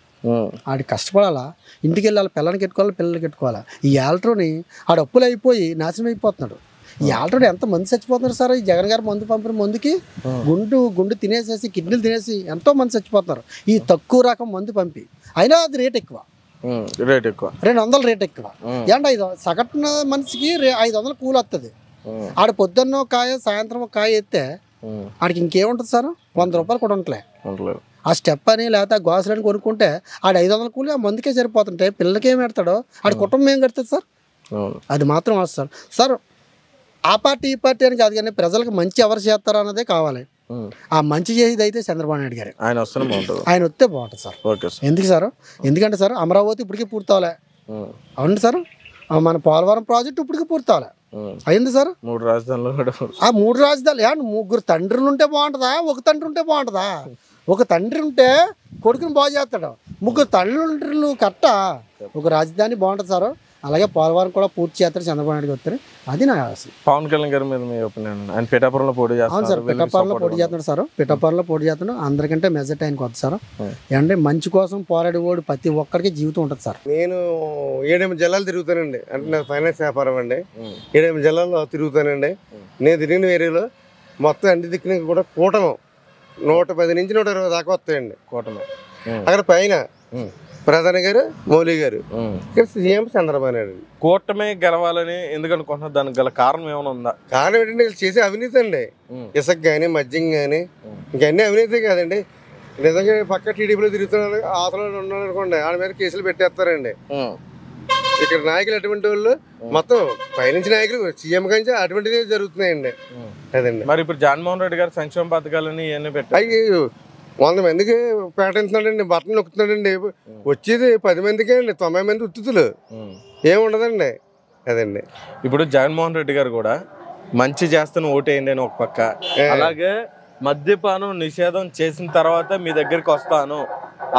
ఆడి కష్టపడాలా, ఇంటికి వెళ్ళి వాళ్ళ పిల్లలకి ఎట్టుకోవాలి, పిల్లలకి ఎట్టుకోవాలి. ఈ ఆల్ట్రోని ఆడు అప్పులు అయిపోయి నాశనం అయిపోతున్నాడు. ఈ ఆల్రెడీ ఎంత మంది చచ్చిపోతున్నారు సార్. ఈ జగన్ గారు మందు పంపిన మందుకి గుండు తినేసేసి, కిడ్నీలు తినేసి ఎంతో మంది చచ్చిపోతున్నారు ఈ తక్కువ రకం మందు పంపి. అయినా అది రేట్ ఎక్కువ, 200 రేట్ ఎక్కువ. ఏంటి 5 సగటున మనిషికి 500 కూలి వస్తుంది. ఆడ పొద్దున్న కాయ, సాయంత్రం కాయ ఎత్తే ఆడికి ఇంకేముంటుంది సార్, 100 రూపాయలు కూడా ఉండలేదు. ఆ స్టెప్ అని లేకపోతే గోసలని కొనుక్కుంటే ఆడ 500 కూలి ఆ మందుకే సరిపోతుంటే పిల్లలకి ఏం పెడతాడో ఆడి కుటుంబం ఏం కడుతుంది సార్. అది మాత్రం వస్తుంది సార్. ఆ పార్టీ ఈ పార్టీ అని కాదు కానీ ప్రజలకు మంచి ఎవరు చేస్తారో అన్నదే కావాలి. ఆ మంచి చేసేది అయితే చంద్రబాబు నాయుడు గారు. ఆయన వస్తే బాగుంటుంది సార్. ఎందుకు సార్, ఎందుకంటే సార్ అమరావతి ఇప్పటికీ పూర్తవలే. అవును సార్, మన పోలవరం ప్రాజెక్ట్ ఇప్పటికీ పూర్తవలే. అయింది సార్. 3 రాజధానులు, ఆ 3 రాజధానులు 3 తండ్రులు ఉంటే బాగుంటుందా, ఒక తండ్రి ఉంటే బాగుంటుందా? ఒక తండ్రి ఉంటే కొడుకుని బాగు చేస్తాడు, 3 తండ్రులు కట్ట ఒక రాజధాని బాగుంటుంది సార్. అలాగే పోలవరం కూడా పూర్తి చేస్తారు చంద్రబాబు నాయుడు వస్తారు. అది నా ఆశ. పవన్ కళ్యాణ్ గారి మీద మీ ఒపీనియన్? ఆయన పిఠాపురంలో పోటీ చేస్తారు. అవును సార్, పిఠాపురంలో పోటీ చేస్తున్నాడు సార్. పిఠాపురంలో పోటీ చేస్తున్నాడు. అందరికంటే మెజారిటీ ఆయనకు వద్దు సార్. అంటే మంచి కోసం పోరాడేవాడు ప్రతి ఒక్కరికి జీవితం ఉంటుంది సార్. నేను 7 జిల్లాలు తిరుగుతానండి. అంటే నాకు ఫైనాన్స్ వ్యాపారం అండి. 7 జిల్లాల్లో తిరుగుతానండి. నేను తిరిగిన ఏరియాలో మొత్తం అన్ని దిక్కున కూడా కూటమి 110 నుంచి 120 దాకా వస్తాయండి. కూటమి అక్కడ పైన ప్రధాని గారు, మౌలి గారు, ఇక్కడ సీఎం చంద్రబాబు నాయుడు. కూటమి గెలవాలని ఎందుకు అనుకుంటున్నారు? దానికి గల కారణం ఏమైనా ఉందా? కారణం ఏంటంటే వీళ్ళు చేసే అవినీతి అండి. ఇసుక కానీ, మద్యం కానీ, ఇంకన్నీ అవినీతి కాదండి. నిజంగా పక్క టీడీపీలో తిరుగుతున్నాడు, ఆతలో ఉన్నాడు అనుకోండి, ఆడ మీద కేసులు పెట్టేస్తారండి. ఇక్కడ నాయకులు అటువంటి వాళ్ళు మొత్తం పైనుంచి నాయకులు సీఎం కానీ అటువంటిది జరుగుతున్నాయండి. అదండి. మరి ఇప్పుడు జగన్మోహన్ రెడ్డి గారు సంక్షేమ పథకాలని ఇవన్నీ పెట్టాయి. 100 మందికి ప్రకటిస్తున్నాడండి, బట్టలు నొక్కుతున్నాడండి. వచ్చేది 10 మందికే అండి, 90 మంది ఉత్తుతులు ఏముండదండి. అదండి. ఇప్పుడు జగన్మోహన్ రెడ్డి గారు కూడా మంచి చేస్తాను ఓటేయండి అని ఒక పక్క, అలాగే మద్యపానం నిషేధం చేసిన తర్వాత మీ దగ్గరికి వస్తాను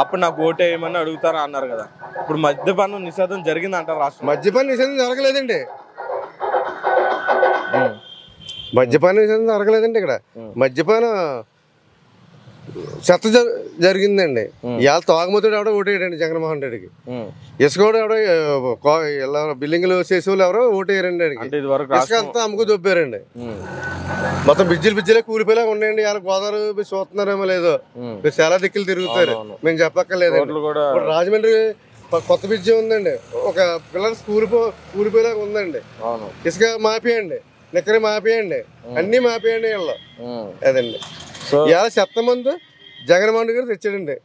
అప్పుడు నాకు ఓటేయమని అడుగుతారా అన్నారు కదా. ఇప్పుడు మద్యపానం నిషేధం జరిగింది అంటారు రాష్ట్రం? మద్యపానం నిషేధం జరగలేదండి. మద్యపానం నిషేధం జరగలేదండి. ఇక్కడ మద్యపానం చెత్త జరిగిందండి. ఇవాళ తాగుమతుడు ఎవడో ఓటేయడండి జగన్మోహన్ రెడ్డికి. ఇసుక ఎవడో బిల్డింగ్లు చేసేవాళ్ళు ఎవరో ఓటేయరండి. ఇసుక అంతా అమ్ముకు దొబ్బారండి. మొత్తం బిజ్జీలే కూలిపోయేలా ఉన్నాయండి. ఇవాళ గోదావరి చూస్తున్నారేమో లేదో, మీరు చాలా దిక్కులు తిరుగుతారు, మేము చెప్పక్కర్లేదండి. ఇప్పుడు రాజమండ్రి కొత్త బ్రిడ్జి ఉందండి, ఒక పిల్లలు కూలిపోయేలాగా ఉందండి. ఇసుక మాపేయండి, నిక్కర మాపేయండి, అన్ని మాపేయండి వీళ్ళు. అదండి. ఇవాళ చెత్త మందు జగన్మోహన్ గారు తెచ్చాడండి.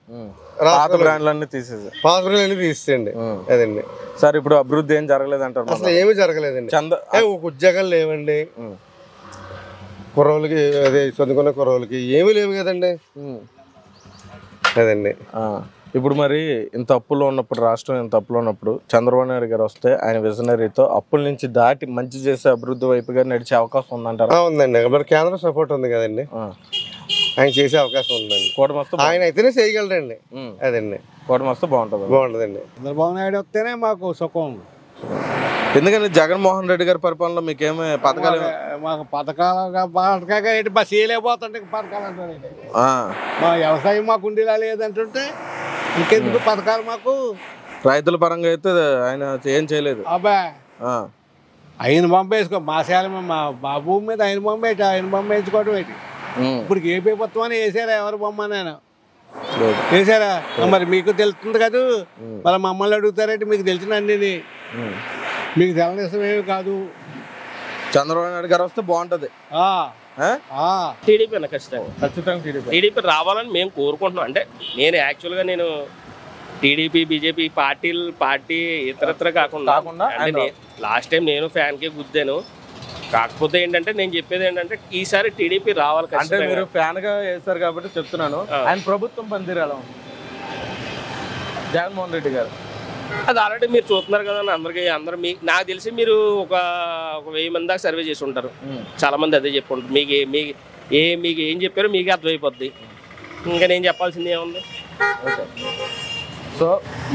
పాత బ్రాండ్లన్నీ తీసేయండి. అదండి సార్. ఇప్పుడు అభివృద్ధి ఏం జరగలేదు అంటారు? అసలు ఏమీ జరగలేదండి. ఉద్యోగాలు లేవండి కుర్రోళ్ళకి, అదే చదువుకున్న కుర్రోళ్ళకి ఏమీ లేవు కదండి. అదండి. ఇప్పుడు మరి ఇంత అప్పులో ఉన్నప్పుడు, రాష్ట్రం ఇంత అప్పులో ఉన్నప్పుడు చంద్రబాబు నాయుడు గారు వస్తే ఆయన విజనరీతో అప్పుల నుంచి దాటి మంచి చేసే అభివృద్ధి వైపుగా నడిచే అవకాశం ఉందంటారా? ఉందండి. మరి కేంద్రం సపోర్ట్ ఉంది కదండి, ఆయన చేసే అవకాశం ఉందండి. కూటమి వస్తే ఆయన అయితేనే చేయగలరండి. అదండి, కూటమి వస్తే బాగుంటుందండి. చంద్రబాబు నాయుడు వస్తేనే మాకు సుఖం. ఎందుకంటే జగన్మోహన్ రెడ్డి గారి పరిపాలనలో మీకేమే పథకాలు? మాకు పథకాలు మా చేయలేకపోతుంటే పథకాలు అంటారండి. మా వ్యవసాయం మాకు ఉండేలా లేదంటుంటే ఇంకెందుకు పథకాలు? మాకు రైతుల పరంగా అయితే ఆయన ఏం చేయలేదు. అబ్బా ఆయన పంపేసుకో మా శాల మా భూమి మీద ఆయన పంపేసుకోవడం ఏంటి? ఇప్పుడు ఏ ప్రభుత్వం అని వేసారా? ఎవరు బొమ్మనైనా వేసారా? మరి మీకు తెలుస్తుంది కదా, మళ్ళీ మమ్మల్ని అడుగుతారంటే మీకు తెలిసిన అన్ని మీకు తెలనిసమేమి కాదు. చంద్రబాబు నాయుడు గారు వస్తే బాగుంటది. టీడీపీ అన్న ఖచ్చితంగా టీడీపీ రావాలని మేము కోరుకుంటున్నాం. అంటే నేను యాక్చువల్గా నేను టీడీపీ బీజేపీ పార్టీ ఇతరత్ర కాకుండా లాస్ట్ టైం నేను ఫ్యాన్కే గుద్దాను. కాకపోతే ఏంటంటే నేను చెప్పేది ఏంటంటే ఈసారి టీడీపీ రావాలి. అంటే మీరు ఫ్యాన్ గా వేస్తారు కాబట్టి చెప్తున్నాను. ఆయన ప్రభుత్వం పనితీరు ఎలా ఉంది జగన్మోహన్ రెడ్డి గారు? అది ఆల్రెడీ మీరు చూస్తున్నారు కదా అందరూ నాకు తెలిసి మీరు ఒక 1000 మంది దాకా సర్వే చేసి ఉంటారు. చాలా మంది అదే చెప్పుకుంటారు. మీకు ఏం చెప్పారో మీకే అర్థమైపోద్ది. ఇంకా నేను చెప్పాల్సింది ఏముంది? సో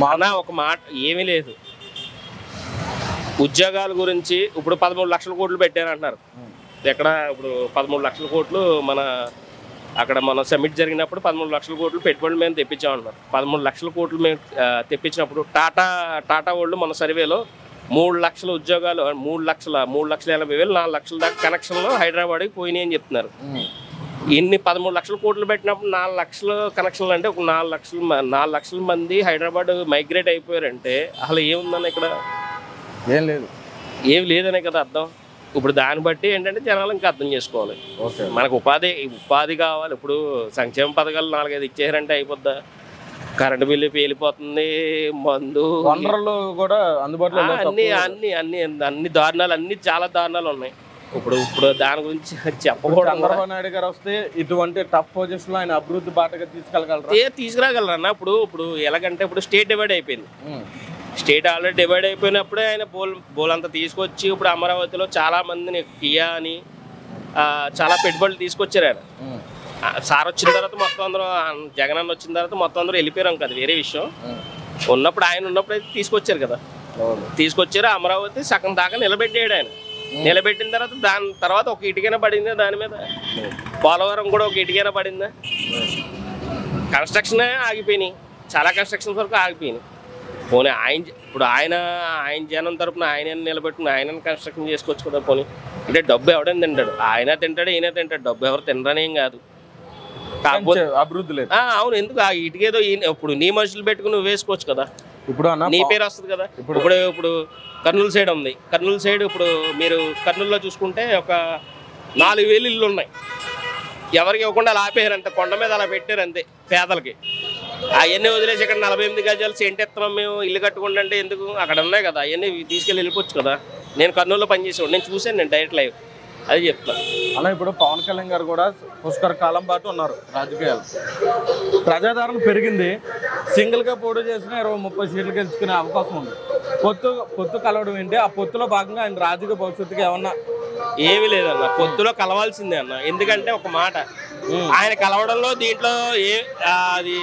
మన ఒక మాట ఏమీ లేదు. ఉద్యోగాల గురించి ఇప్పుడు 13 లక్షల కోట్లు పెట్టారంటున్నారు. ఎక్కడ ఇప్పుడు 13 లక్షల కోట్లు అక్కడ మన సమ్మిట్ జరిగినప్పుడు 13 లక్షల కోట్లు పెట్టుబడులు మేము తెప్పించామన్నారు. 13 లక్షల కోట్లు మేము తెప్పించినప్పుడు టాటా వాళ్ళు మన సర్వేలో 3 లక్షల ఉద్యోగాలు 3,80,000 4 లక్షల దాకా కనెక్షన్లు హైదరాబాద్కి పోయినాయి అని చెప్తున్నారు. ఇన్ని 13 లక్షల కోట్లు పెట్టినప్పుడు 4 లక్షల కనెక్షన్లు అంటే ఒక 4 లక్షల మంది హైదరాబాద్ మైగ్రేట్ అయిపోయారంటే అసలు ఏముందని ఇక్కడ? ఏం లేదనే కదా అర్థం. ఇప్పుడు దాన్ని బట్టి ఏంటంటే జనాలు ఇంకా అర్థం చేసుకోవాలి. మనకు ఉపాధి కావాలి. ఇప్పుడు సంక్షేమ పథకాలు 4-5 ఇచ్చేయారంటే అయిపోద్దా? కరెంటు బిల్లు పేలిపోతుంది, మందు వనరులు కూడా అందుబాటులో అన్ని దారుణాలు, చాలా దారుణాలు ఉన్నాయి. ఇప్పుడు దాని గురించి చెప్పకూడదు. చంద్రబాబు నాయుడు గారు వస్తే ఇటువంటి టఫ్ పొజిషన్ లో ఆయన అభివృద్ధి బాటగా తీసుకురాగలరన్న. ఇప్పుడు ఎలాగంటే ఇప్పుడు స్టేట్ డివైడ్ అయిపోయింది. స్టేట్ ఆల్రెడీ డివైడ్ అయిపోయినప్పుడే ఆయన బోల్ అంతా తీసుకొచ్చి ఇప్పుడు అమరావతిలో చాలా మందిని కియా అని చాలా పెట్టుబడులు తీసుకొచ్చారు ఆయన. సార్ వచ్చిన తర్వాత మొత్తం అందరూ, జగన్ అన్న వచ్చిన తర్వాత మొత్తం అందరూ వెళ్ళిపోయాం కదా, వేరే విషయం. ఉన్నప్పుడు ఆయన ఉన్నప్పుడు అయితే తీసుకొచ్చారు కదా, తీసుకొచ్చారు. అమరావతి సగం దాకా నిలబెట్టాడు ఆయన. నిలబెట్టిన తర్వాత దాని తర్వాత ఒక ఇటుకైనా పడిందా దాని మీద? పోలవరం కూడా ఒక ఇటుకైనా పడిందా? కన్స్ట్రక్షన్ ఆగిపోయినాయి, చాలా కన్స్ట్రక్షన్స్ వరకు ఆగిపోయినాయి. పోనీ ఇప్పుడు ఆయన జనం తరపున ఆయన నిలబెట్టుకుని ఆయన కన్స్ట్రక్షన్ చేసుకోవచ్చు కదా. పోనీ అంటే డబ్బు ఎవడని తింటాడు? ఆయన తింటాడు, ఈయన తింటాడు. డబ్బు ఎవరు తినరనేం కాదు. కాకపోతే అభివృద్ధి లేదు. అవును, ఎందుకు ఆ ఇటుకేదో ఇప్పుడు నీ మనుషులు పెట్టుకుని నువ్వు వేసుకోవచ్చు కదా, ఇప్పుడు నీ పేరు వస్తుంది కదా. ఇప్పుడు కర్నూలు సైడ్ ఉంది. కర్నూలు సైడ్ ఇప్పుడు మీరు కర్నూలులో చూసుకుంటే ఒక 4,000 ఇళ్ళు ఉన్నాయి. ఎవరికి ఇవ్వకుండా అలా ఆపేయారంట, కొండ మీద అలా పెట్టారు అంతే పేదలకి. అవన్నీ వదిలేసి ఇక్కడ 48 గజాలు సెంట్ ఎత్తున్నాం మేము ఇల్లు కట్టుకుంటే అంటే ఎందుకు? అక్కడ ఉన్నాయి కదా, అవన్నీ తీసుకెళ్ళి వెళ్ళిపోవచ్చు కదా. నేను కర్నూలులో పనిచేసేవాడు, నేను చూశాను, నేను డైరెక్ట్ లైవ్ అది చెప్తాను. అలా ఇప్పుడు పవన్ కళ్యాణ్ గారు కూడా పుష్కర కాలం పాటు ఉన్నారు రాజకీయాలు. ప్రజాదరణ పెరిగింది. సింగిల్గా పోటీ చేసిన 20-30 సీట్లు గెలుచుకునే అవకాశం ఉంది. పొత్తు కలవడం ఏంటి? ఆ పొత్తులో భాగంగా ఆయన రాజకీయ భవిష్యత్తుకి ఏమన్నా? ఏమీ లేదన్న, పొత్తులో కలవాల్సిందే అన్న. ఎందుకంటే ఒక మాట, ఆయన కలవడంలో దీంట్లో అది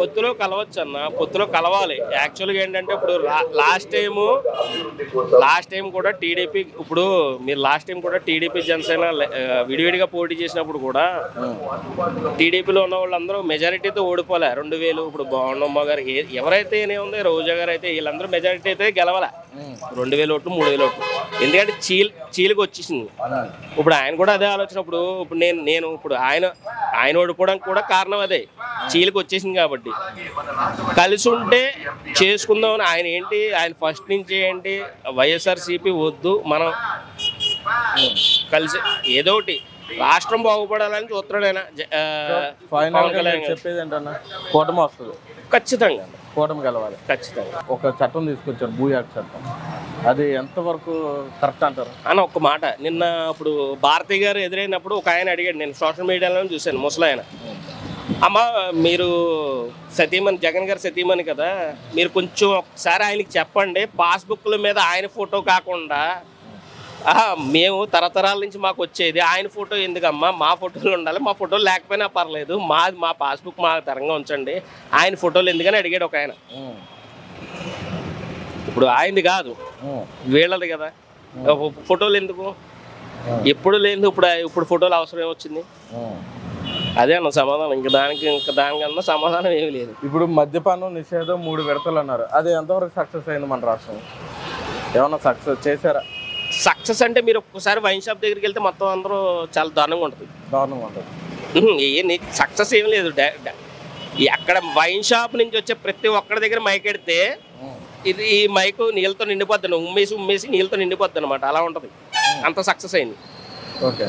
పొత్తులో కలవచ్చు అన్న, పొత్తులో కలవాలి. యాక్చువల్గా ఏంటంటే ఇప్పుడు లాస్ట్ టైం కూడా టీడీపీ, ఇప్పుడు మీరు లాస్ట్ టైం కూడా టీడీపీ జనసేన విడివిడిగా పోటీ చేసినప్పుడు కూడా టీడీపీలో ఉన్న వాళ్ళందరూ మెజారిటీతో ఓడిపోలే. 2000 ఇప్పుడు బాగుండమ్మ గారు ఎవరైతే ఏముంది, రోజా గారు అయితే వీళ్ళందరూ మెజారిటీ అయితే గెలవలే. 2,000 ఓట్లు 3,000 ఓట్లు. ఎందుకంటే చీలికి వచ్చేసింది. ఇప్పుడు ఆయన కూడా అదే ఆలోచన. ఇప్పుడు నేను ఇప్పుడు ఆయన ఓడిపోవడానికి కూడా కారణం అదే, చీలికి వచ్చేసింది కాబట్టి. కలిసి ఉంటే చేసుకుందామని ఆయన ఫస్ట్ నుంచి ఏంటి, వైఎస్ఆర్సీపీ వద్దు, మనం కలిసి ఏదో ఒకటి రాష్ట్రం బాగుపడాలని చూస్తున్నాడు ఆయన. పవన్ కళ్యాణ్ చెప్పేది ఏంటన్నా, కూటమి వస్తుంది ఖచ్చితంగా, కూటమి గెలవాలి ఖచ్చితంగా. ఒక చట్టం తీసుకొచ్చారు, భూయాక్ చట్టం. అది ఎంతవరకు కరెక్ట్ అంటారు అన్న? ఒక్క మాట, నిన్న ఇప్పుడు భారతి గారు ఎదురైనప్పుడు ఒక ఆయన అడిగాడు, నేను సోషల్ మీడియాలో చూశాను, ముసలాయన అమ్మ మీరు సతీమణి జగన్ గారు సతీమణి కదా, మీరు కొంచెం ఒకసారి ఆయనకి చెప్పండి, పాస్బుక్ల మీద ఆయన ఫోటో కాకుండా మేము తరతరాల నుంచి మాకు వచ్చేది ఆయన ఫోటో ఎందుకమ్మా, మా ఫోటోలు ఉండాలి, మా ఫోటోలు లేకపోయినా పర్లేదు, మా పాస్బుక్ మా తరంగా ఉంచండి, ఆయన ఫోటోలు ఎందుకని అడిగాడు ఒక ఆయన. ఇప్పుడు ఆయనది కాదు వీళ్ళది కదా, ఫోటోలు ఎందుకు ఎప్పుడు లేదు, ఇప్పుడు ఫోటోలు అవసరం ఏమొచ్చింది? అదే అన్న సమాధానం, ఇంకా దానికన్నా సమాధానం ఏమీ లేదు. ఇప్పుడు మద్యపానం నిషేధం 3 విడతలు అన్నారు, అది ఎంతవరకు సక్సెస్ అయింది మన రాష్ట్రం? ఏమన్నా సక్సెస్ చేశారా? సక్సెస్ అంటే మీరు ఒక్కసారి వైన్ షాప్ దగ్గరికి వెళ్తే మొత్తం అందరూ చాలా దారుణంగా ఉంటుంది. ఏ సక్సెస్ ఏం లేదు. అక్కడ వైన్ షాప్ నుంచి వచ్చే ప్రతి ఒక్కరి దగ్గర మైక్ ఎడితే ఇది ఈ మైక్ నీళ్ళతో నిండిపోద్ది, ఉమ్మేసి నీళ్ళతో నిండిపోద్ది అనమాట, అలా ఉంటుంది. అంత సక్సెస్ అయింది. ఓకే,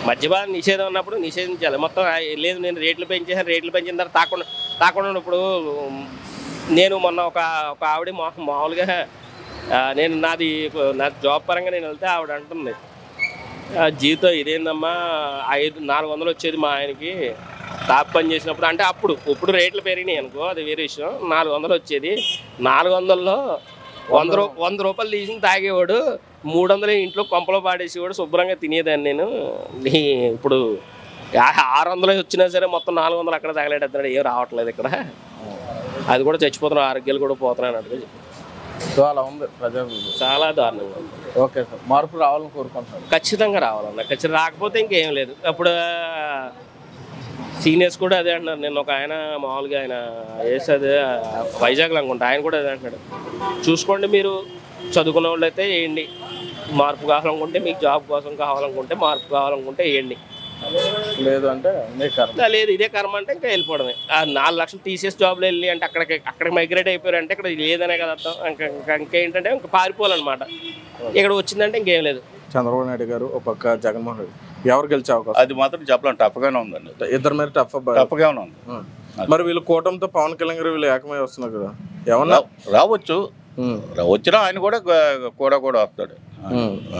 మద్యపానం నిషేధం అన్నప్పుడు నిషేధించాలి మొత్తం. లేదు నేను రేట్లు పెంచిన తర్వాత తాకుండా ఇప్పుడు నేను మొన్న ఒక ఆవిడ మామూలుగా నా జాబ్ పరంగా నేను వెళ్తే ఆవిడ అంటుంది, జీతం ఇదేందమ్మా 400 వచ్చేది మా ఆయనకి తాపి పని చేసినప్పుడు, అంటే ఇప్పుడు రేట్లు పెరిగినాయి అనుకో, అది వేరే విషయం. 400 వచ్చేది, 400లో 100 రూపాయలు తీసి తాగేవాడు, 300 ఇంట్లో కొంపలో పాడేసేవాడు, శుభ్రంగా తినేదాన్ని నేను. ఇప్పుడు 600 వచ్చినా సరే మొత్తం 400 అక్కడ తగలేడుతున్నాడు, ఏం రావట్లేదు ఇక్కడ. అది కూడా చచ్చిపోతున్నాం, ఆరోగ్యాలు కూడా పోతున్నాయి అన్నట్టుగా. సో అలా ఉంది ప్రజలు, చాలా దారుణంగా ఉంది. ఓకే సార్, మార్పు రావాలని కోరుకుంటున్నాను. ఖచ్చితంగా రావాలన్న, ఖచ్చితంగా రాకపోతే ఇంకేం లేదు. అప్పుడు సీనియర్స్ కూడా అదే అంటున్నారు. నేను ఒక ఆయన మామూలుగా ఆయన వేసేది వైజాగ్లో అనుకుంటా, ఆయన కూడా అదే అంటున్నాడు, చూసుకోండి మీరు చదువుకున్న వాళ్ళు అయితే వేయండి, మార్పు కావాలనుకుంటే మీకు జాబ్ కోసం కావాలనుకుంటే మార్పు కావాలనుకుంటే వేయండి, లేదు అంటే లేదు ఇదే కర్మ అంటే ఇంకా వెళ్ళిపోవడమే. 4 లక్షలు తీసేసి జాబ్లో వెళ్ళి అంటే అక్కడికి మైగ్రేట్ అయిపోయారు అంటే ఇక్కడ లేదనే కదా అర్థం. ఇంకేంటంటే ఇంకా పారిపోవాలన్నమాట. ఇక్కడ వచ్చిందంటే ఇంకేం లేదు. చంద్రబాబు నాయుడు గారు ఒక పక్క జగన్మోహన్ రెడ్డి, ఎవరు గెలిచే అవకాశం? అది మాత్రం చెప్పలేం, టఫ్గానే ఉందండి. ఇద్దరు మీద టఫ్గానే ఉంది. మరి వీళ్ళు కూటమితో పవన్ కళ్యాణ్ గారు వీళ్ళు ఏకమై వస్తున్నారు కదా, ఏమన్నా రావచ్చు, వచ్చినా ఆయన కూడా వస్తాడు.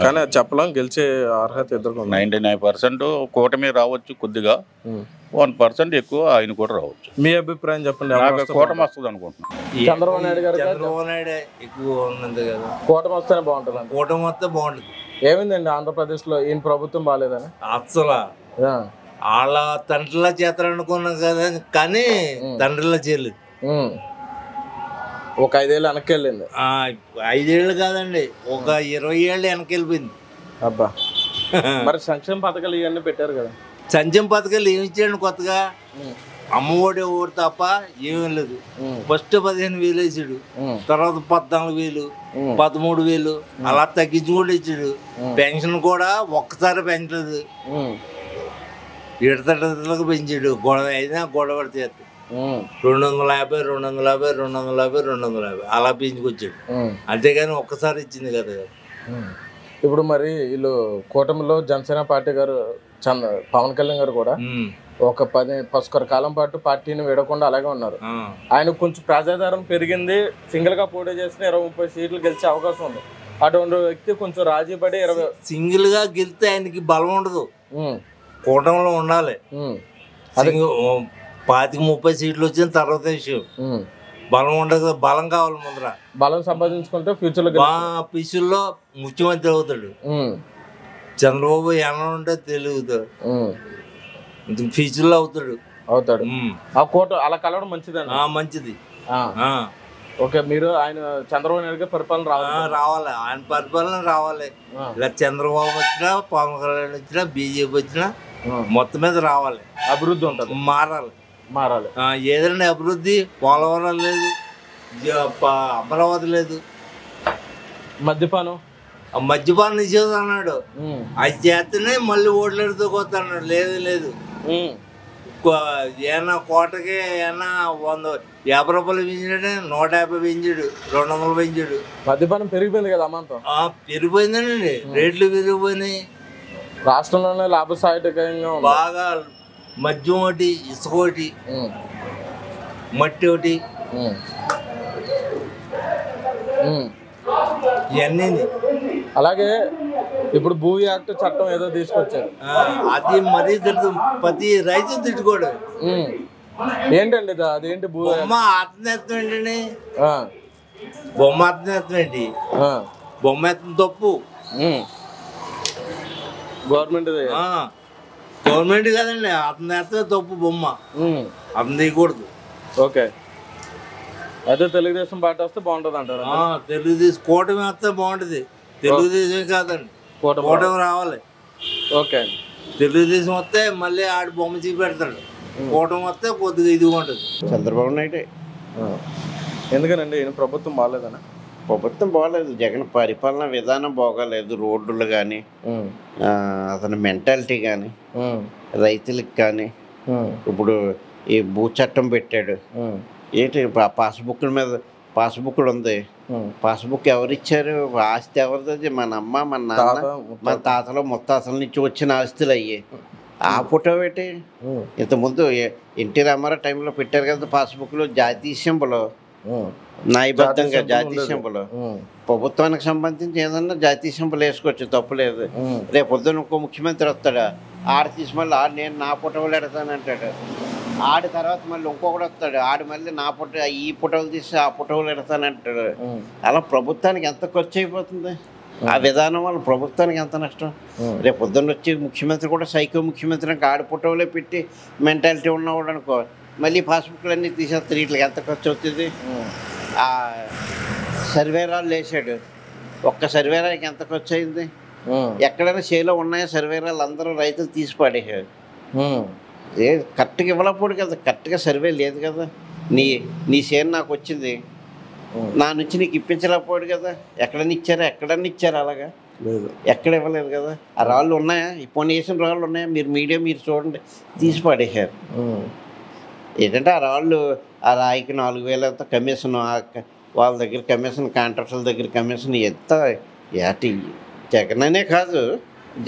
కానీ చెప్పలేం, గెలిచే అర్హత ఇద్దరు. 99% కూటమి రావచ్చు, కొద్దిగా 1% ఎక్కువ ఆయన కూడా రావచ్చు. మీ అభిప్రాయం చెప్పండి. కూటమి వస్తుంది అనుకుంటున్నాను. చంద్రబాబు నాయుడు గారు ఎక్కువ ఉన్నది కదా, కూటమి వస్తేనే బాగుంటుంది. కూటమి వస్తే బాగుంటుంది. ఏమైందండి ఆంధ్రప్రదేశ్ లో ఈయన ప్రభుత్వం బాగాలేదని? అసలు వాళ్ళ తండ్రిలా చేస్తారనుకున్నాం కదా, కానీ తండ్రిలా చేయలేదు. ఒక 5 ఏళ్ళు వెనక్కి వెళ్ళింది. 5 ఏళ్ళు కాదండి, ఒక 20 ఏళ్ళు వెనక్కి వెళ్ళిపోయింది. అబ్బా, మరి సంక్షేమ పథకాలు ఇవన్నీ పెట్టారు కదా. సంక్షేమ పథకాలు ఏమి ఇచ్చాడు కొత్తగా? అమ్మఒడి ఓడి తప్ప ఏమీ లేదు. ఫస్ట్ 15,000 వేసాడు, తర్వాత 14,000, 13,000 అలా తగ్గించి కూడా ఇచ్చాడు. పెన్షన్ కూడా ఒక్కసారి పెంచలేదు, ఇడతలకు పెంచాడు. గొడవ అయినా గొడవ చేస్తాడు. 250, 250, 250, 250 అలా పెంచుకొచ్చాడు. అంతేగాని ఒక్కసారి ఇచ్చింది కదా. ఇప్పుడు మరి వీళ్ళు కూటమిలో జనసేన పార్టీ గారు పవన్ కళ్యాణ్ గారు కూడా ఒక 10 కాలం పాటు పార్టీని వీడకుండా అలాగే ఉన్నారు. ఆయన కొంచెం ప్రజాదరణ పెరిగింది, సింగిల్ గా పోటీ చేసిన 20-30 సీట్లు గెలిచే అవకాశం ఉంది. అటువంటి వ్యక్తి కొంచెం రాజీ పడి సింగిల్ గా గెలిస్తే ఆయనకి బలం ఉండదు, కూటమిలో ఉండాలి. 25-30 సీట్లు వచ్చిన తర్వాత విషయం. బలం ఉండదు, బలం కావాలి ముందర. బలం సంపాదించుకుంటే ఫ్యూచర్ లో ముఖ్యమంత్రి అవుతాడు. చంద్రబాబు ఎలా ఉంటే తెలుగుతాడు, ఫ్యూచర్ లో అవుతాడు. ఆ కోట అలా కలవడం మంచిదండి. మంచిది. ఓకే, మీరు ఆయన చంద్రబాబు నాయుడు పరిపాలన రావాలి, ఆయన పరిపాలన రావాలి. ఇలా చంద్రబాబు వచ్చినా, పవన్ కళ్యాణ్ వచ్చినా, బీజేపీ వచ్చినా మొత్తం మీద రావాలి. అభివృద్ధి ఉంటుంది, మారాలి. ఏదైనా అభివృద్ధి. పోలవరం లేదు, అమరావతి లేదు. మద్యపానం నిషేధం అన్నాడు, అది చేస్తేనే మళ్ళీ ఓట్లు ఎడుతూకొస్తా అన్నాడు. లేదు ఏమన్నా కోటకి ఏమన్నా 150 రూపాయలు పెంచాడు, 150 పెంచాడు, 200 పెంచాడు. మద్యపానం పెరిగిపోయింది కదా అమ్మంతో. పెరిగిపోయిందండి, రేట్లు పెరిగిపోయినాయి. రాష్ట్రంలోనే లాభసాటికంగా బాగా మద్యం ఒకటి, ఇసుక ఒకటి, మట్టి ఒకటి, ఇవన్నీ. అలాగే ఇప్పుడు భూ యాక్ట్ చట్టం ఏదో తీసుకొచ్చారు, అది మరీ తిట్టు, ప్రతి రైతు తిట్టుకోడు. ఏంటండి అదేంటి భూ బొమ్మ ఆత్మహత్యం ఏంటండి? బొమ్మ ఆత్మహత్యం ఏంటి? బొమ్మ ఎత్తం తప్పు. గవర్నమెంట్ గవర్నమెంట్ కదండి, అతను ఎత్తే తప్పు. బొమ్మ అతను తీయకూడదు. ఓకే, అయితే తెలుగుదేశం పార్టీ వస్తే బాగుంటుంది అంటారు. తెలుగుదేశం కూటమి వస్తే బాగుంటుంది. తెలుగుదేశం కాదండి, కూటమి రావాలి. ఓకే, తెలుగుదేశం వస్తే మళ్ళీ ఆడి బొమ్మ చూపెడతాడు. కూటమి వస్తే కొద్దిగా ఇదిగా ఉంటుంది. చంద్రబాబు నాయుడే. ఎందుకనండి ఈయన ప్రభుత్వం బాగాలేదనా? ప్రభుత్వం బాగలేదు, జగన్ పరిపాలన విధానం బాగోలేదు. రోడ్లు కానీ, అతని మెంటాలిటీ కానీ, రైతులకు కానీ. ఇప్పుడు ఈ భూ చట్టం పెట్టాడు. ఏంటి పాస్బుక్ల మీద పాస్బుక్లు ఉంది. పాస్బుక్ ఎవరిచ్చారు? ఆస్తి ఎవరిది? మన అమ్మ, మన నాన్న, మన తాతలు ముత్తాతల నుంచి వచ్చిన ఆస్తులు అయ్యి. ఆ ఫోటో పెట్టి ఇంతకుముందు ఎన్టీ రామారావు టైంలో పెట్టారు కదా పాస్బుక్లు, జాతీయ సింబల్, న్యాయబద్ధంగా జాతీయ సింబల్. ప్రభుత్వానికి సంబంధించి ఏదన్నా జాతీయ సింబల్ వేసుకోవచ్చు, తప్పులేదు. రేపు పొద్దున్న ఇంకో ముఖ్యమంత్రి వస్తాడు, ఆడ తీసి మళ్ళీ నేను నా ఫోటోలు ఎడతానంటాడు. ఆడి తర్వాత మళ్ళీ ఇంకొకటి వస్తాడు, ఆడు మళ్ళీ నా ఫోటో ఈ ఫోటోలు తీసి ఆ ఫోటోలు ఎడతానంటాడు. అలా ప్రభుత్వానికి ఎంత ఖర్చు అయిపోతుంది? ఆ విధానం వల్ల ప్రభుత్వానికి ఎంత నష్టం? రేపు పొద్దున్న వచ్చి ముఖ్యమంత్రి కూడా సైకో ముఖ్యమంత్రి ఆడి ఫోటోలే పెట్టి మెంటాలిటీ ఉన్నవాడు అనుకో, మళ్ళీ పాస్బుక్లు అన్నీ తీసేస్తారు. వీటికి ఎంత ఖర్చు అవుతుంది? ఆ సర్వేరాలు వేసాడు, ఒక్క సర్వేరాకి ఎంత ఖర్చు అయింది? ఎక్కడైనా చేలో ఉన్నాయో సర్వేరాలు అందరూ రైతులు తీసి పడేసాడు. ఏ కరెక్ట్గా ఇవ్వలేకపోడు కదా, కరెక్ట్గా సర్వే లేదు కదా. నీ షేర్ నాకు వచ్చింది, నా నుంచి నీకు ఇప్పించలేకపోయాడు కదా. ఎక్కడన్నా ఇచ్చారా? అలాగా లేదు, ఎక్కడ ఇవ్వలేదు కదా. ఆ రాళ్ళు ఉన్నాయా? ఇప్పుడు వేసిన రాళ్ళు ఉన్నాయా? మీరు చూడండి, తీసి పడేశారు. ఏంటంటే ఆ రాళ్ళు, ఆ రాయికి 4,000 ఎంత కమిషన్, వాళ్ళ దగ్గర కమిషన్, కాంట్రాక్టర్ల దగ్గర కమిషన్ ఎంత. ఏటి జగన్ అనే కాదు,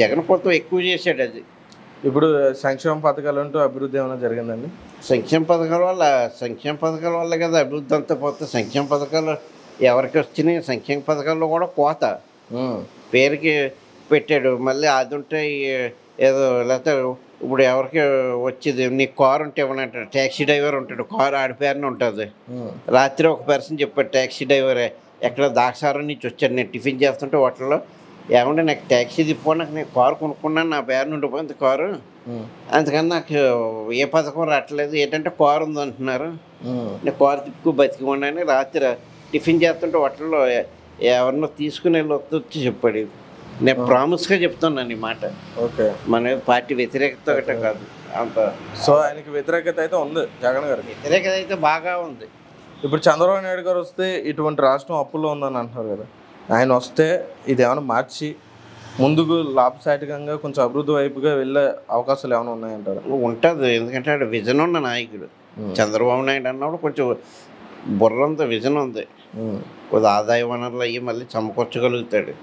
జగన్ కొంత ఎక్కువ చేశాడు. అది ఇప్పుడు సంక్షేమ పథకాలు అంటూ అభివృద్ధి ఏమైనా జరిగిందండి? సంక్షేమ పథకాల వల్ల కదా అభివృద్ధి అంతా పోతే. సంక్షేమ పథకాలు ఎవరికి వచ్చినాయి? సంక్షేమ పథకాల్లో కూడా కోత, పేరుకి పెట్టాడు. మళ్ళీ అది ఉంటే ఏదో, లేకపోతే ఇప్పుడు ఎవరికి వచ్చేది, నీకు కారు ఉంటే ఇవ్వనంటాడు. ట్యాక్సీ డ్రైవర్ ఉంటాడు, కారు ఆడి పేరునే ఉంటుంది. రాత్రి ఒక పర్సన్ చెప్పాడు, ట్యాక్సీ డ్రైవరే, ఎక్కడ దాక్షారం నుంచి వచ్చాడు. నేను టిఫిన్ చేస్తుంటే హోటల్లో, ఏమంటే నాకు ట్యాక్సీ తిప్పో, నాకు నేను కారు కొనుక్కున్నాను, నా పేరు ఉండిపోయింది కారు, అందుకని నాకు ఏ పథకం రావట్లేదు. ఏంటంటే కారు ఉంది అంటున్నారు, నేను కారు తిప్పుకు బతికి ఉన్నాను. రాత్రి టిఫిన్ చేస్తుంటే హోటల్లో ఎవరినో తీసుకుని వెళ్ళి వచ్చి చెప్పాడు. నేను ప్రామిస్గా చెప్తున్నాను ఈ మాట. ఓకే, మన పార్టీ వ్యతిరేకత ఒకటే కాదు అంత. సో ఆయనకి వ్యతిరేకత అయితే ఉంది, జగన్ గారు వ్యతిరేకత అయితే బాగా ఉంది. ఇప్పుడు చంద్రబాబు నాయుడు గారు వస్తే ఇటువంటి రాష్ట్రం అప్పుల్లో ఉందని అంటున్నారు కదా, ఆయన వస్తే ఇది ఏమైనా మార్చి ముందుకు లాభసాటికంగా కొంచెం అభివృద్ధి వైపుగా వెళ్ళే అవకాశాలు ఏమైనా ఉన్నాయంటారు? ఉంటుంది, ఎందుకంటే ఆడు విజన్ ఉన్న నాయకుడు. చంద్రబాబు నాయుడు అన్నప్పుడు కొంచెం బుర్రంతా విజన్ ఉంది, కొద్ది ఆదాయ వనరులు అయ్యి మళ్ళీ సమకూర్చగలుగుతాడు.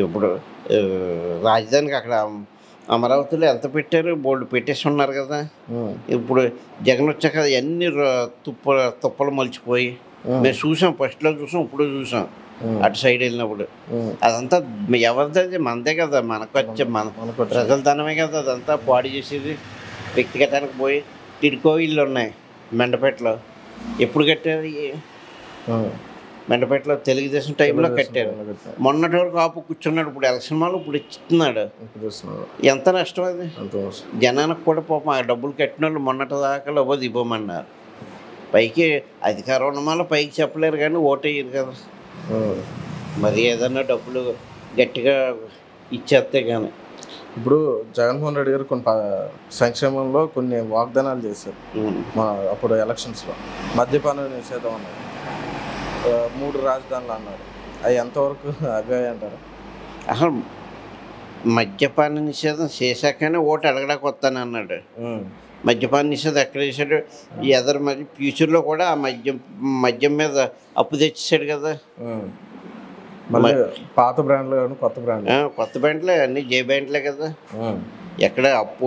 ఇప్పుడు రాజధానికి అక్కడ అమరావతిలో ఎంత పెట్టారు? బోర్డు పెట్టేసి ఉన్నారు కదా. ఇప్పుడు జగన్ వచ్చాక అన్ని తుప్పలు మలిచిపోయి మేము చూసాం, ఫస్ట్లో చూసాం, ఇప్పుడు చూసాం. అటు సైడ్ వెళ్ళినప్పుడు అదంతా ఎవరిది? మనదే కదా, మనకు వచ్చే మన ప్రజల ధనమే కదా. అదంతా పాడు చేసేది వ్యక్తిగతానికి పోయి. టిడ్కో ఇల్లు ఉన్నాయి మెండపేటలో, ఎప్పుడు కట్టారు? మెండపేటలో తెలుగుదేశం టైంలో కట్టారు. మొన్నటి వరకు ఆపు కూర్చున్నాడు, ఇప్పుడు ఎలక్షన్ వాళ్ళు ఇప్పుడు ఇస్తున్నాడు. ఎంత నష్టం అది జనానికి కూడా. పాపం ఆ డబ్బులు కట్టిన వాళ్ళు మొన్నటి దాకా లోబోది ఇవ్వమన్నారు. పైకి అధికారం ఉన్న వాళ్ళు పైకి చెప్పలేరు కానీ ఓటు వేయరు కదా. మరి ఏదన్నా డబ్బులు గట్టిగా ఇచ్చేస్తే కానీ. ఇప్పుడు జగన్మోహన్ రెడ్డి గారు కొన్ని సంక్షేమంలో కొన్ని వాగ్దానాలు చేశారు అప్పుడు ఎలక్షన్స్లో. మద్యపాన నిషేధం అన్నారు, 3 రాజధానులు అన్నారు. అవి ఎంతవరకు అవే అంటారు? అసలు మద్యపాన నిషేధం చేశాకనే ఓటు అడగడానికి వస్తాను అన్నాడు. మద్యపాన నిషేధం ఎక్కడ చేశాడు? ఎదరు మరి ఫ్యూచర్లో కూడా ఆ మద్యం మీద అప్పు తెచ్చేసాడు కదా. పాత బ్రాండ్లు కొత్త బ్రాండ్లే అన్ని జే బ్రాండ్లే కదా. ఎక్కడ అప్పు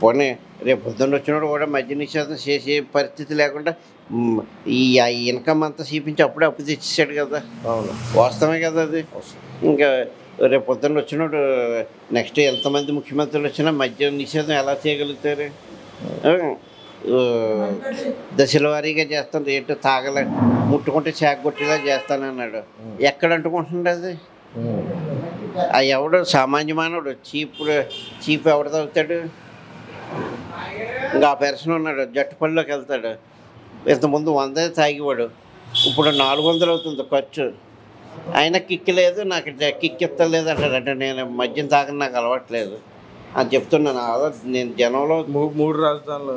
పోనీ రేపు పొద్దున్న వచ్చినప్పుడు కూడా మద్య నిషేధం చేసే పరిస్థితి లేకుండా ఈ ఇన్కమ్ అంతా చూపించి అప్పుడే అప్పు తెచ్చేసాడు కదా. వాస్తవమే కదా అది. ఇంకా రేపు పొద్దున్న వచ్చినప్పుడు నెక్స్ట్ ఎంతమంది ముఖ్యమంత్రులు వచ్చినా మద్యం నిషేధం ఎలా చేయగలుగుతారు? దశల వారీగా చేస్తాను, ఏంటో తాగలే ముట్టుకుంటే చేకొట్టేలా చేస్తానన్నాడు. ఎక్కడ అంటుకుంటుంది అది? ఆ ఎవడు సామాన్య మానవుడు చీప్ ఎవడు తాగుతాడు? ఇంకా ఆ పెర్సన్ ఉన్నాడు జట్టుపల్లిలోకి వెళ్తాడు. ఇంతకుముందు 100 తాగేవాడు, ఇప్పుడు 400 అవుతుంది ఖర్చు. ఆయన కిక్కి లేదు, నాకు కిక్ ఎత్తలేదు అంటాడు. అంటే నేను మద్యం తాగని నాకు అలవాట్లేదు అని చెప్తున్నాను. నేను జనంలో 3 రాజధానులు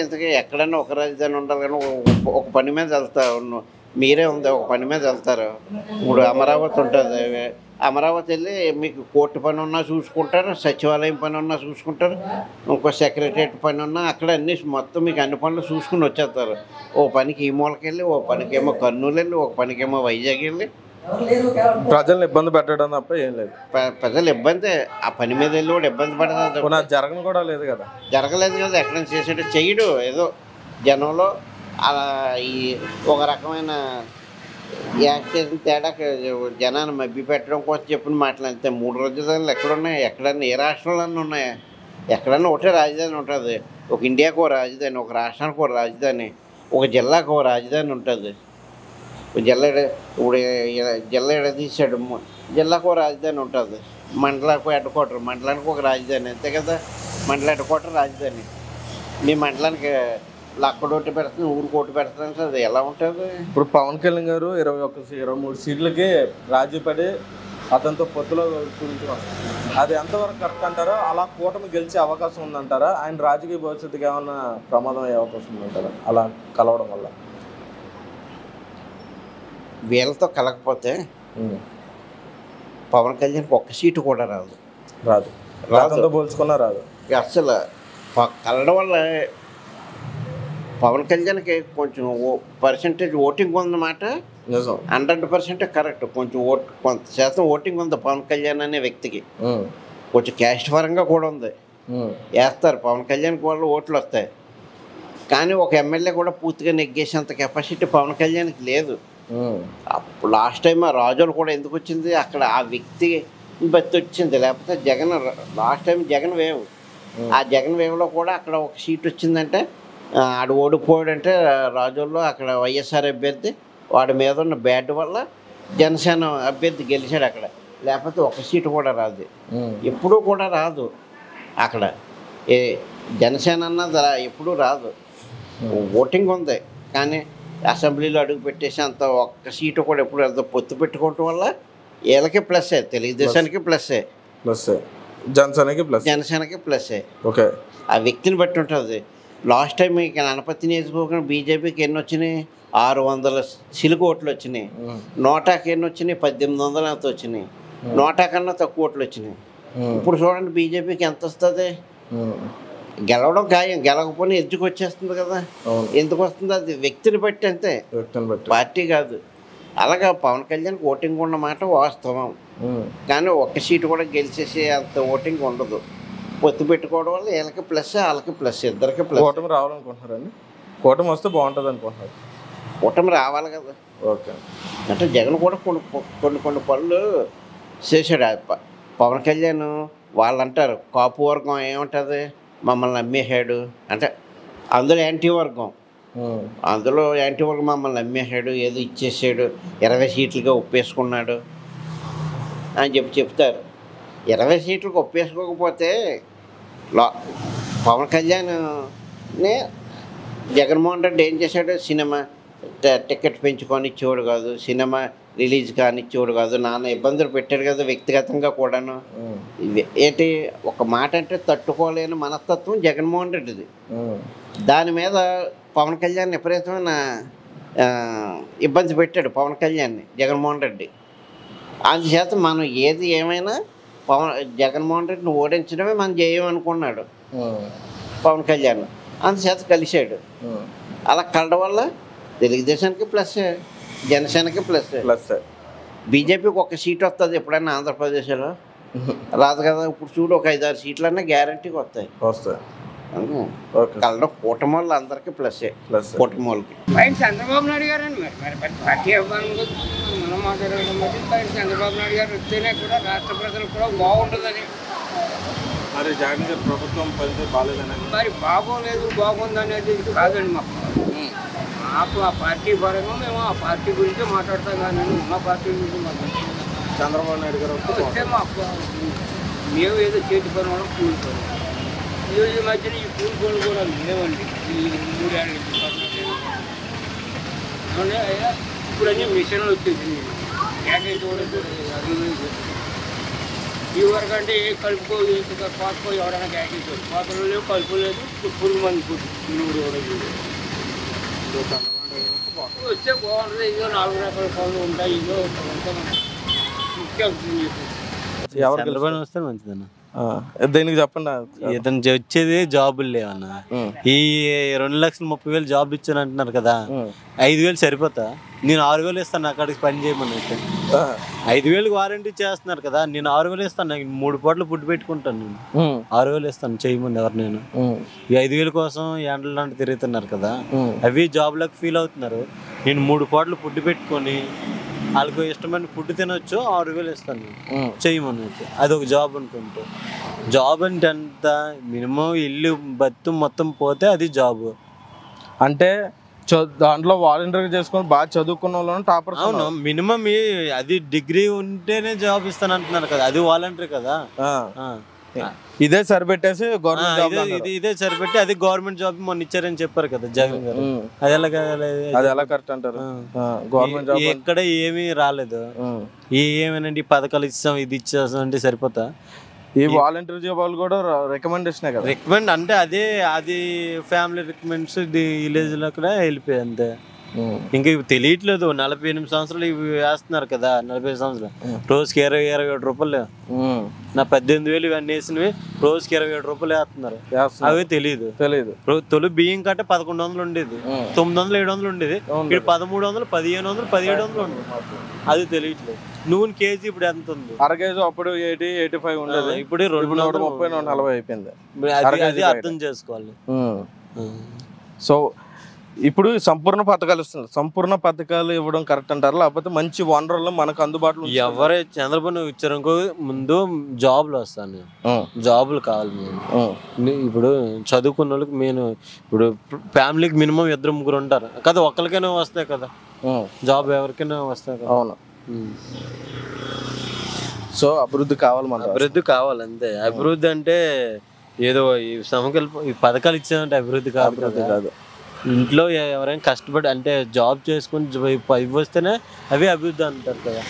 ఇంతకీ ఎక్కడన్నా ఒక రాజధాని ఉండాలి, కానీ ఒక పని మీద వెళ్తారు. మీరే ఉంది, ఒక పని మీద వెళ్తారు. ఇప్పుడు అమరావతి ఉంటుంది, అమరావతి వెళ్ళి మీకు కోర్టు పని ఉన్నా చూసుకుంటారు, సచివాలయం పని ఉన్నా చూసుకుంటారు, ఇంకో సెక్రటరియట్ పని ఉన్నా అక్కడ అన్ని మొత్తం మీకు అన్ని పనులు చూసుకుని వచ్చేస్తారు. ఓ పనికి ఈ మూలకి వెళ్ళి, ఓ పనికేమో కర్నూలు వెళ్ళి, ఒక పనికేమో వైజాగ్ వెళ్ళి ప్రజల్ని ఇబ్బంది పెట్టడం తప్ప ఏం లేదు. ప్రజలు ఇబ్బంది, ఆ పని మీద వెళ్ళి కూడా ఇబ్బంది పడతారు. జరగను కూడా లేదు కదా, జరగలేదు కదా. ఎక్కడైనా చేసేటట్టు చేయడు. ఏదో జనంలో అలా ఈ ఒక రకమైన యాక్టేషన్ తేడా జనాన్ని మభ్య పెట్టడం కోసం చెప్పిన మాటలు అంతే. 3 రాజధానులు ఎక్కడున్నాయి? ఎక్కడన్నా ఏ రాష్ట్రంలో ఉన్నాయా? ఎక్కడన్నా ఒకటే రాజధాని ఉంటుంది. ఒక ఇండియాకు ఒక రాజధాని, ఒక రాష్ట్రానికి ఒక రాజధాని, ఒక జిల్లాకు ఒక రాజధాని ఉంటుంది. ఇప్పుడు జిల్లా ఎడదీశాడు, జిల్లాకు ఒక రాజధాని ఉంటుంది. మండలకు హెడ్ క్వార్టర్, మండలానికి ఒక రాజధాని, అంతే కదా. మండల హెడ్ క్వార్టర్ రాజధాని. మీ మండలానికి లక్కడోటి పెడుతుంది, ఊరు కోటి పెడుతుంది, అది ఎలా ఉంటుంది? ఇప్పుడు పవన్ కళ్యాణ్ గారు 23 సీట్లకి రాజీ పడి అతనితో పొత్తులో కూర్చున్నాం. అది ఎంతవరకు కరెక్ట్ అంటారా? అలా కూటమి గెలిచే అవకాశం ఉందంటారా? ఆయన రాజకీయ భవిష్యత్తుకి ఏమన్నా ప్రమాదం అయ్యే అవకాశం ఉందంటారా అలా కలవడం వల్ల? వీళ్ళతో కలకపోతే పవన్ కళ్యాణ్కి ఒక్క సీటు కూడా రాదు. రాదు పోల్చుకున్నా రాదు అసలు. కలవడం వల్ల పవన్ కళ్యాణ్కి కొంచెం పర్సెంటేజ్ ఓటింగ్ ఉందన్నమాట. 100% కరెక్ట్. కొంచెం కొంత శాతం ఓటింగ్ ఉంది పవన్ కళ్యాణ్ అనే వ్యక్తికి. కొంచెం క్యాస్ట్ పరంగా కూడా ఉంది, వేస్తారు పవన్ కళ్యాణ్కి వాళ్ళు ఓట్లు వస్తాయి. కానీ ఒక ఎమ్మెల్యే కూడా పూర్తిగా నెగ్గేసేంత కెపాసిటీ పవన్ కళ్యాణ్కి లేదు. అప్పుడు లాస్ట్ టైం ఆ రాజులు కూడా ఎందుకు వచ్చింది? అక్కడ ఆ వ్యక్తి బతి వచ్చింది. లేకపోతే Jagan last time Jagan wave, ఆ జగన్ వేవ్లో కూడా అక్కడ ఒక సీట్ వచ్చిందంటే ఆడు ఓడిపోయాడంటే రాజుల్లో అక్కడ వైఎస్ఆర్ అభ్యర్థి వాడి మీద ఉన్న బ్యాట్ వల్ల జనసేన అభ్యర్థి గెలిచాడు అక్కడ. లేకపోతే ఒక సీటు కూడా రాదు, ఎప్పుడూ కూడా రాదు. అక్కడ ఏ జనసేన అన్నది ఎప్పుడూ రాదు. ఓటింగ్ ఉంది కానీ అసెంబ్లీలో అడుగు పెట్టేసి అంత ఒక్క సీటు కూడా ఎప్పుడు వెళ్తా. పొత్తు పెట్టుకోవటం వల్ల వీళ్ళకి ప్లస్సే, తెలుగుదేశానికి ప్లస్సే, జనసేనకి ప్లస్సే. ఓకే, ఆ వ్యక్తిని బట్టి ఉంటుంది. లాస్ట్ టైం ఇక గణపతి నియోజకవర్గం బీజేపీకి ఎన్ని వచ్చినాయి? 600 చిలుకు ఓట్లు వచ్చినాయి. నోటాకి ఎన్ని వచ్చినాయి? 1800 అంత వచ్చినాయి. నోటా కన్నా తక్కువ ఓట్లు వచ్చినాయి. ఇప్పుడు చూడండి బీజేపీకి ఎంత వస్తుంది? గెలవడం ఖాయం, గెలవకపోయినా ఎడ్జుకు వచ్చేస్తుంది కదా. ఎందుకు వస్తుంది? అది వ్యక్తిని బట్టి అంతే, పార్టీ కాదు. అలాగా పవన్ కళ్యాణ్కి ఓటింగ్ ఉన్న మాట వాస్తవం. కానీ ఒక్క సీటు కూడా గెలిచేసి అంత ఓటింగ్ ఉండదు. పొత్తు పెట్టుకోవడం వల్ల వీళ్ళకి ప్లస్, వాళ్ళకి ప్లస్, ఇద్దరికి ప్లస్. కూటమి రావాలనుకుంటున్నారండి? కూటమి వస్తే బాగుంటుంది అనుకుంటున్నారు? కూటమి రావాలి కదా. ఓకే, అంటే జగన్ కూడా కొన్ని పనులు చేశాడు. పవన్ కళ్యాణ్ వాళ్ళు అంటారు కాపు వర్గం ఏముంటుంది, మమ్మల్ని అమ్మేశాడు అంటే. అందులో యాంటీ వర్గం, మమ్మల్ని అమ్మేశాడు, ఏదో ఇచ్చేసాడు, 20 సీట్లుగా ఒప్పేసుకున్నాడు అని చెప్తారు. 20 సీట్లకు ఒప్పేసుకోకపోతే పవన్ కళ్యాణ్ని జగన్మోహన్ రెడ్డి ఏం చేశాడు? సినిమా టికెట్ పెంచుకొని ఇచ్చేవాడు కాదు, సినిమా రిలీజ్ కానీ ఇచ్చేవాడు కాదు, నాన్న ఇబ్బందులు పెట్టాడు కదా వ్యక్తిగతంగా కూడాను. ఏంటి ఒక మాట అంటే తట్టుకోలేని మనస్తత్వం జగన్మోహన్ రెడ్డిది. దాని మీద పవన్ కళ్యాణ్ విపరీతమైన ఇబ్బంది పెట్టాడు పవన్ కళ్యాణ్ని జగన్మోహన్ రెడ్డి. అందుచేత మనం ఏది ఏమైనా జగన్మోహన్ రెడ్డిని ఓడించడమే మనం చేయమనుకున్నాడు పవన్ కళ్యాణ్. అందుచేత కలిశాడు. అలా కలడం వల్ల తెలుగుదేశానికి ప్లస్, జనసేనకి ప్లస్. బీజేపీకి ఒక సీట్ వస్తుంది ఎప్పుడైనా ఆంధ్రప్రదేశ్లో, రాదు కదా. ఇప్పుడు చూడు ఒక 5-6 సీట్లన్నా గ్యారంటీగా వస్తాయి. కలడం కూటమి వాళ్ళు అందరికీ ప్లస్సే. కూటమి వాళ్ళకి చంద్రబాబు నాయుడు గారు అండి మరి పార్టీ అవ్వడానికి మనం మాట్లాడడం బట్టి బయట చంద్రబాబు నాయుడు గారు వస్తేనే కూడా రాష్ట్ర ప్రజలకు కూడా బాగుంటుందని. మరి జగన్ గారి ప్రభుత్వం పరిస్థితి బాగాలేదని మరి బాగోలేదు బాగుంది అనేది కాదండి మాకు ఆ పార్టీ పరంగా మేము ఆ పార్టీ గురించి మాట్లాడతాం కానీ ఉన్న పార్టీ గురించి మాట్లాడతాం. చంద్రబాబు నాయుడు గారు వస్తే మాకు మేము ఏదో చేతి పని కూడా కూలిపోయాం. ఈ మధ్యన ఈ కూలిపోలు కూడా లేవండి. ఈ 3 ఏళ్ళ ఇప్పుడు అన్నీ మిషన్లు వచ్చేసింది. ప్యాకేజ్ కూడా ఈ వరకు అంటే ఏ కలుపుకో పాతుకో ఎవరైనా ప్యాకేజ్ పాత్రలు లేవు, కలుపు లేదు, పురుగు మంది వస్తే బాగుంటుంది. ఇదో 4 రకాల పనులు ఉంటాయి. ఇదో ముఖ్య చంద్రబాబు వస్తే మంచిదన్న. దీనికి చెప్పండి. ఇతను వచ్చేది జాబులు లేవన్న. ఈ 2,30,000 జాబ్ ఇచ్చాను అంటున్నారు కదా, 5,000 సరిపోతా? నేను 6,000 ఇస్తాను అక్కడికి పని చేయమని. 5,000 వారంటీ చేస్తున్నారు కదా, నేను 6,000 ఇస్తాను. నాకు 3 పూటలు ఫుడ్ పెట్టుకుంటాను. నేను 6,000 ఇస్తాను చేయమని. ఎవరు నేను ఈ 5,000 కోసం ఎండలు తిరుగుతున్నారు కదా, అవి జాబ్లకు ఫీల్ అవుతున్నారు. నేను 3 పూటలు ఫుడ్ పెట్టుకొని వాళ్ళకి ఇష్టమైన ఫుడ్ తినొచ్చు, 6,000 ఇస్తాను చేయమని. అది ఒక జాబ్ అనుకుంటే. జాబ్ అంటే ఎంత మినిమం ఇల్లు బత్తు మొత్తం పోతే అది జాబ్. అంటే దాంట్లో వాలంటీర్ చేసుకొని బాగా చదువుకున్న వాళ్ళని టాపర్స్. అవును, మినిమం అది డిగ్రీ ఉంటేనే జాబ్ ఇస్తాను అంటున్నారు కదా, అది వాలంటీర్ కదా. ఇదే సరిపెట్టేసి ఇదే సరిపెట్టి అది గవర్నమెంట్ జాబ్ మొన్న ఇచ్చారని చెప్పారు కదా జగన్ గారు. అది ఎలా కరెక్ట్ అంటారు? గవర్నమెంట్ జాబ్ ఎక్కడ ఏమీ రాలేదు. ఏమేనండి పథకాలు ఇచ్చాం ఇది ఇచ్చేస్తాం అంటే సరిపోతా? ఈ వాలంటీర్ జాబ్ వాళ్ళు కూడా రికమెండేషన్ కదా. రికమెండ్ అంటే అది ఫ్యామిలీ రికమెండ్స్ విలేజ్ లో కూడా వెళ్ళిపోయాయి అంతే. ఇంకా ఇవి తెలియట్లేదు. 48 సంవత్సరాలు ఇవి వేస్తున్నారు కదా, 45 సంవత్సరాలు రోజుకి 27 రూపాయలు. నా 18,000 ఇవన్నీ వేసినవి రోజుకి 27 రూపాయలు వేస్తున్నారు. అవి తెలియదు. తొలి బియ్యం కట్టే 1,100 ఉండేది, 900 700 ఉండేది. ఇప్పుడు 1,300 1,500 1700 ఉండేది. అది తెలియట్లేదు. నూనె కేజీ ఇప్పుడు ఎంత ఉంది? అర కేజీ అప్పుడు 80-85 ఉండేది, ఇప్పుడు 230-240 అయిపోయింది. అది అర్థం చేసుకోవాలి. సో ఇప్పుడు సంపూర్ణ పథకాలు ఇస్తున్నారు. సంపూర్ణ పథకాలు ఇవ్వడం కరెక్ట్ అంటారు, లేకపోతే మంచి వనరులు మనకు అందుబాటులో ఎవరే చంద్రబాబు ఇచ్చారు ముందు జాబ్లు వస్తాను, జాబులు కావాలి. ఇప్పుడు చదువుకున్న వాళ్ళకి మెయిన్, ఇప్పుడు ఫ్యామిలీకి మినిమం 2-3 ఉంటారు కదా, ఒక్కరికైనా వస్తాయి కదా జాబ్, ఎవరికైనా వస్తాయి కదా. అవును. సో అభివృద్ధి కావాలి, మన అభివృద్ధి కావాలి అంతే. అభివృద్ధి అంటే ఏదో ఈ ఈ పథకాలు ఇచ్చారంటే అభివృద్ధి కాదు. ఇంట్లో ఎవరైనా కష్టపడి అంటే జాబ్ చేసుకుని ఇవి వస్తేనే అవి అభివృద్ధి అంటారు కదా.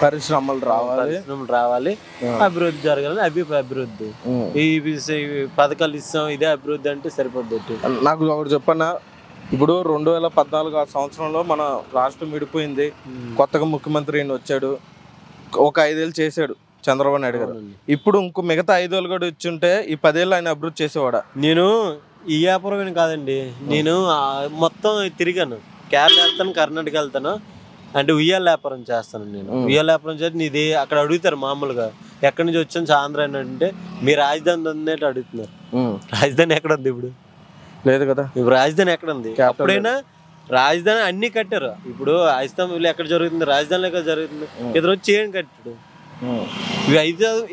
పరిశ్రమలు రావాలి, అభివృద్ధి జరగాలని అవి అభివృద్ధి. ఈ పథకాలు ఇస్తాం ఇదే అభివృద్ధి అంటే సరిపోద్ది. నాకు ఒకటి చెప్పన్నా, ఇప్పుడు 2014 సంవత్సరంలో మన రాష్ట్రం విడిపోయింది, కొత్తగా ముఖ్యమంత్రి వచ్చాడు, ఒక 5 ఏళ్ళు చేశాడు చంద్రబాబు నాయుడు గారు. ఇప్పుడు ఇంకో మిగతా 5 ఏళ్ళు కూడా ఇచ్చుంటే ఈ 10 ఏళ్ళు ఆయన అభివృద్ధి చేసేవాడా? నేను ఈ వ్యాపారం కాదండి, నేను మొత్తం తిరిగాను. కేరళ వెళ్తాను, కర్ణాటక వెళ్తాను, అంటే ఉయ్యాల వ్యాపారం చేస్తాను. నేను ఉయ్యాల వ్యాపారం చేస్తే నీది అక్కడ అడుగుతారు మామూలుగా, ఎక్కడి నుంచి వచ్చాను ఆంధ్ర అంటే మీ రాజధాని ఉందంటే అడుగుతున్నారు. రాజధాని ఎక్కడ ఉంది? ఇప్పుడు లేదు కదా. ఇప్పుడు రాజధాని ఎక్కడ ఉంది? అప్పుడైనా రాజధాని అన్ని కట్టారు. ఇప్పుడు రాజధాని ఎక్కడ జరుగుతుంది? రాజధానిలో ఎక్కడ జరుగుతుంది? ఇద్దరు వచ్చి ఏం కట్టాడు?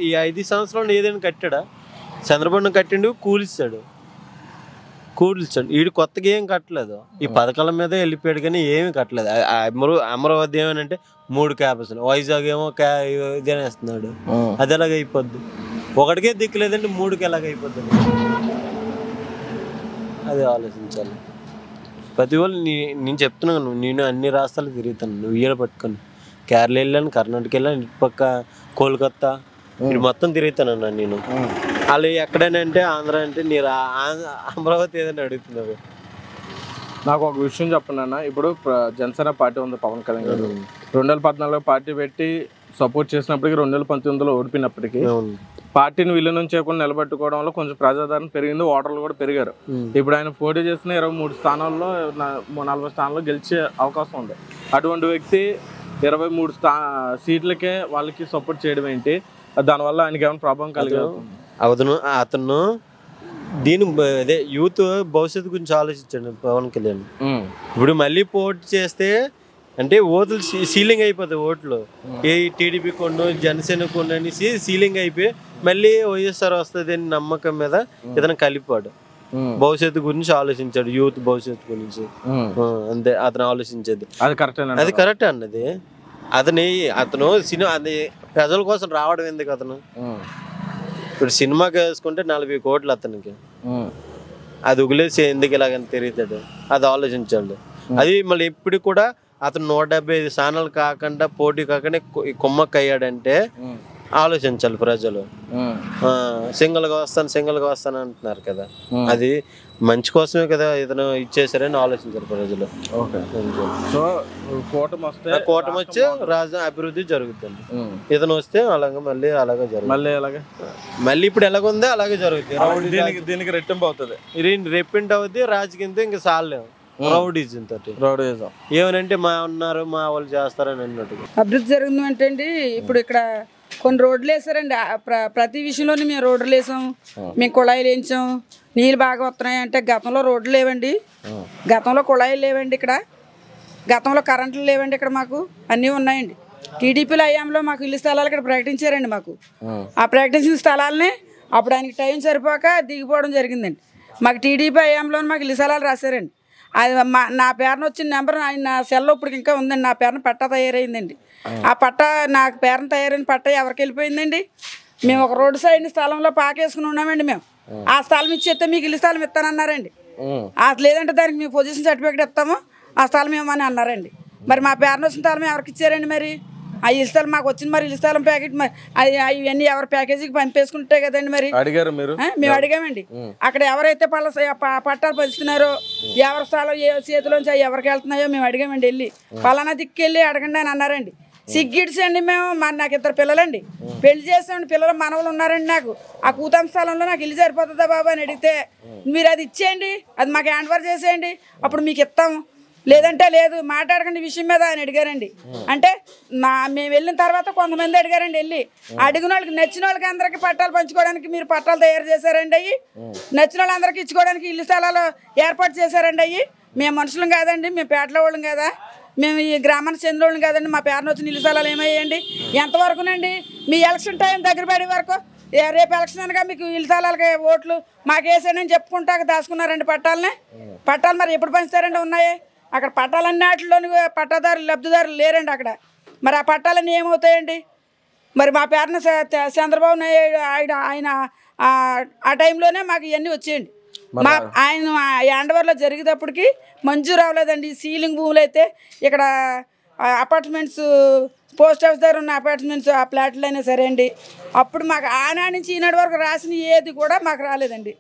ఈ 5 సంవత్సరాలు ఏదైనా కట్టాడా? చంద్రబాబు కట్టిండు, కూలిస్తాడు. వీడు కొత్తగా ఏం కట్టలేదు, ఈ పథకాల మీద వెళ్ళిపోయాడు కానీ ఏమి కట్టలేదు. అమరావతి ఏమనంటే 3 క్యాపస్లు, వైజాగ్ ఏమో ఇదేనేస్తున్నాడు. అది ఎలాగ అయిపోద్ది? ఒకటికే దిక్కు లేదంటే 3కి ఎలాగ అయిపోద్ది? అది ఆలోచించాలి ప్రతి వాళ్ళు. నేను చెప్తున్నాను, నేను అన్ని రాష్ట్రాలు తిరుగుతాను, నువ్వు ఇయ్యలు పట్టుకొని. కేరళ వెళ్ళాను, కర్ణాటక వెళ్ళాను, ఇటు పక్క కోల్కత్తా, ఇటు మొత్తం తిరుగుతానన్నా నేను. వాళ్ళు ఎక్కడైనా అంటే ఆంధ్ర అంటే మీరు అమరావతి ఏదైనా అడుగుతున్నారు. నాకు ఒక విషయం చెప్పండి అన్న, ఇప్పుడు జనసేన పార్టీ ఉంది, పవన్ కళ్యాణ్ గారు 2014 పార్టీ పెట్టి సపోర్ట్ చేసినప్పటికీ 2019లో ఓడిపోయినప్పటికీ పార్టీని విలీనం చేయకుండా నిలబెట్టుకోవడం వల్ల కొంచెం ప్రజాదరణ పెరిగింది, ఓటర్లు కూడా పెరిగారు. ఇప్పుడు ఆయన పోటీ చేసిన 23 స్థానాల్లో 40 స్థానాల్లో గెలిచే అవకాశం ఉంది. అటువంటి వ్యక్తి 23 సీట్లకే వాళ్ళకి సపోర్ట్ చేయడం ఏంటి? దానివల్ల ఆయనకి ఏమైనా ప్రభావం కలిగే అతను అదే యూత్ భవిష్యత్తు గురించి ఆలోచించండి పవన్ కళ్యాణ్. ఇప్పుడు మళ్ళీ పోటీ చేస్తే అంటే ఓట్లు సీలింగ్ అయిపోతాయి ఓట్లు. ఏ టీడీపీ కొండు జనసేన కొండు అనేసి సీలింగ్ అయిపోయి మళ్ళీ వైఎస్ఆర్ వస్తుంది అని నమ్మకం మీద ఇతను కలిపాడు. భవిష్యత్తు గురించి ఆలోచించాడు, యూత్ భవిష్యత్తు గురించి. అంతే అతను ఆలోచించేది. అది కరెక్ట్ అన్నది. అతను సినిమా అది ప్రజల కోసం రావడం ఎందుకు అతను? ఇప్పుడు సినిమాకి వేసుకుంటే 40 కోట్లు అతనికి, అది వదిలేసి ఎందుకు ఇలాగని తిరుగుతాడు? అది ఆలోచించాడు. అది మళ్ళీ ఇప్పుడు కూడా అతను 175 స్థానాలు కాకుండా పోటీ కాకుండా కుమ్మక్క అయ్యాడంటే ఆలోచించాలి ప్రజలు. సింగిల్గా వస్తాను అంటున్నారు కదా, అది మంచి కోసమే కదా ఇతను ఇచ్చేసారని ఆలోచించారు ప్రజలు. సో కూటమి వచ్చి రాజధాని అభివృద్ధి జరుగుతుంది. ఇతను వస్తే అలాగే మళ్ళీ అలాగే జరుగుతుంది. మళ్ళీ ఇప్పుడు ఎలాగుందో అలాగే జరుగుతుంది. దీనికి రెట్టింపు అవుతుంది, రెప్పింట్ అవుద్ది. రాజకీయంతో ఇంకా సాలేము రౌడీజం తోటి. ఏమనంటే మా ఉన్నారు మా వాళ్ళు చేస్తారని అన్నట్టు అభివృద్ధి జరుగుతుంది అంటే అండి. ఇప్పుడు ఇక్కడ కొన్ని రోడ్లు వేసారండి. ప్రతి విషయంలోనే మేము రోడ్లు వేసాం, మేము కుళాయిలు వేయించాం, నీళ్ళు బాగా వస్తున్నాయి. అంటే గతంలో రోడ్లు లేవండి, గతంలో కుళాయిలు లేవండి, ఇక్కడ గతంలో కరెంట్లు లేవండి. ఇక్కడ మాకు అన్నీ ఉన్నాయండి. టీడీపీలో అయ్యాంలో మాకు ఇల్లు స్థలాలు ఇక్కడ ప్రకటించారండి. మాకు ఆ ప్రకటించిన స్థలాలనే అప్పుడు ఆయనకి టైం సరిపోక దిగిపోవడం జరిగిందండి. మాకు టీడీపీ అయ్యాంలో మాకు ఇల్లు స్థలాలు రాశారండి. అది నా పేరున వచ్చిన నెంబర్ ఆయన సెల్లో ఇప్పుడు ఇంకా ఉందండి. నా పేరున పట్టా తయారైందండి. ఆ పట్టా నాకు పేరున తయారైన పట్టా ఎవరికి వెళ్ళిపోయిందండి? మేము ఒక రోడ్డు సైడ్ స్థలంలో పాకేసుకుని ఉన్నామండి. మేము ఆ స్థలం ఇచ్చేస్తే మీకు ఇల్లు స్థలం ఇస్తానన్నారండి. లేదంటే దానికి మీకు పొజిషన్ సర్టిఫికేట్ ఇస్తాము, ఆ స్థలం ఏమని అన్నారండి. మరి మా పేరున వచ్చిన స్థలం ఎవరికి ఇచ్చారండి? మరి ఆ ఇల్లు స్థలం మాకు వచ్చింది, మరి ఇల్లు స్థలం ప్యాకెట్ మరి అవన్నీ ఎవరి ప్యాకేజీకి పంపేసుకుంటే కదండి. మరి అడిగారు మీరు? మేము అడిగామండి. అక్కడ ఎవరైతే పట్టాలు పంచుతున్నారో ఎవరి స్థలం ఏ చేతిలోంచి అవి ఎవరికి వెళ్తున్నాయో మేము అడిగామండి. వెళ్ళి పలానా దిక్కెళ్ళి అడగండి అని అన్నారండి. సిగ్గిడ్సండి మేము. నాకు 2 పిల్లలండి, పెళ్లి చేసామండి, పిల్లలు మనవలు ఉన్నారండి. నాకు ఆ కూతం స్థలంలో నాకు ఇల్లు సరిపోతుందా బాబా అని అడిగితే మీరు అది ఇచ్చేయండి, అది మాకు హ్యాండ్ ఓవర్ చేసేయండి, అప్పుడు మీకు ఇస్తాము, లేదంటే లేదు, మాట్లాడకండి విషయం మీద అని అడిగారండి. అంటే మేము వెళ్ళిన తర్వాత కొంతమంది అడిగారండి. వెళ్ళి అడిగిన వాళ్ళకి నచ్చిన వాళ్ళకి అందరికీ పట్టాలు పంచుకోవడానికి మీరు పట్టాలు తయారు చేశారండి. అయ్యి నచ్చిన వాళ్ళందరికీ ఇచ్చుకోవడానికి ఇల్లు స్థలాలు ఏర్పాటు చేశారండి. అయ్యి మేము మనుషులం కాదండి, మేము పేటలో వాళ్ళం కదా, మేము ఈ గ్రామానికి చెందిన వాళ్ళం కాదండి. మా పేరున వచ్చిన ఇల్లు స్థలాలు ఏమయ్యండి? ఎంతవరకునండి? మీ ఎలక్షన్ టైం దగ్గర పడే వరకు రేపు ఎలక్షన్ అనగా మీకు ఇల్లు స్థలాలకి ఓట్లు మాకేసానని చెప్పుకుంటా దాచుకున్నారండి పట్టాలని. పట్టాలు మరి ఎప్పుడు పంచుతారండి? ఉన్నాయి అక్కడ పట్టాలన్నీ వాటిలోని పట్టాదారులు లబ్ధిదారులు లేరండి అక్కడ. మరి ఆ పట్టాలన్నీ ఏమవుతాయండి? మరి మా పేరున చంద్రబాబు నాయుడు ఆయన ఆ టైంలోనే మాకు ఇవన్నీ వచ్చేయండి. మా ఆయన యాండవర్లో జరిగేటప్పటికి మంజూరు అవ్వలేదండి. సీలింగ్ భూములు అయితే ఇక్కడ అపార్ట్మెంట్స్ పోస్ట్ ఆఫీస్ దగ్గర ఉన్న అపార్ట్మెంట్స్ ఆ ఫ్లాట్లు అయినా సరే అండి. అప్పుడు మాకు ఆనాటి నుంచి ఈనాటి వరకు రాసిన ఏది కూడా మాకు రాలేదండి.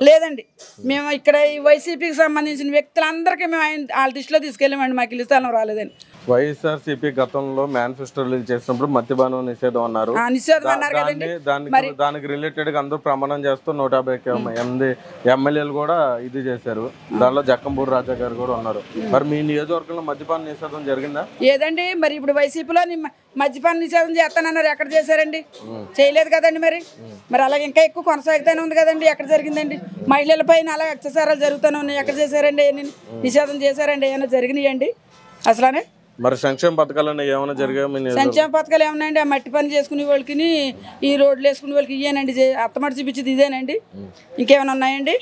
లేదండి. మేము ఇక్కడ ఈ వైసీపీకి సంబంధించిన వ్యక్తులందరికీ మేము వాళ్ళ దృష్టిలో తీసుకెళ్ళామండి. మాకు ఇల్లు స్థలం రాలేదండి. వైఎస్ఆర్సీపీ గతంలో మేనిఫెస్టో రిలీజ్ చేసినప్పుడు మద్యపానం నిషేధం అన్నారు. దానికి రిలేటెడ్ గా అందరూ ప్రమాణం చేస్తూ 158 ఎమ్మెల్యేలు కూడా ఇది చేశారు. దానిలో జక్కంపూడి రాజా గారు కూడా ఉన్నారు. మరి మీ నియోజకవర్గంలో మద్యపాన నిషేధం జరిగిందా? ఏదండి, మరి ఇప్పుడు వైసీపీలో మద్యపాన నిషేధం చేస్తానన్నారు, ఎక్కడ చేశారండి? చేయలేదు కదండి. మరి అలాగే ఇంకా ఎక్కువ కొనసాగుతూనే ఉంది కదండి. ఎక్కడ జరిగిందండి? మహిళల పైన అలా అత్యాచారాలు జరుగుతూనే ఉన్నాయి. ఎక్కడ చేశారండి? నిషేధం చేశారండి? ఏమైనా జరిగినాయండి అసలు? మరి సంక్షేమ పథకాలు ఏమైనా జరిగాయి? సంక్షేమ పథకాలు ఏమన్నాయండి? ఆ మట్టి పని చేసుకునే వాళ్ళకి, ఈ రోడ్లు వేసుకునే వాళ్ళకి ఇయ్యానండి. అత్తమాట చూపించేది ఇదేనండి. ఇంకేమైనా ఉన్నాయండి?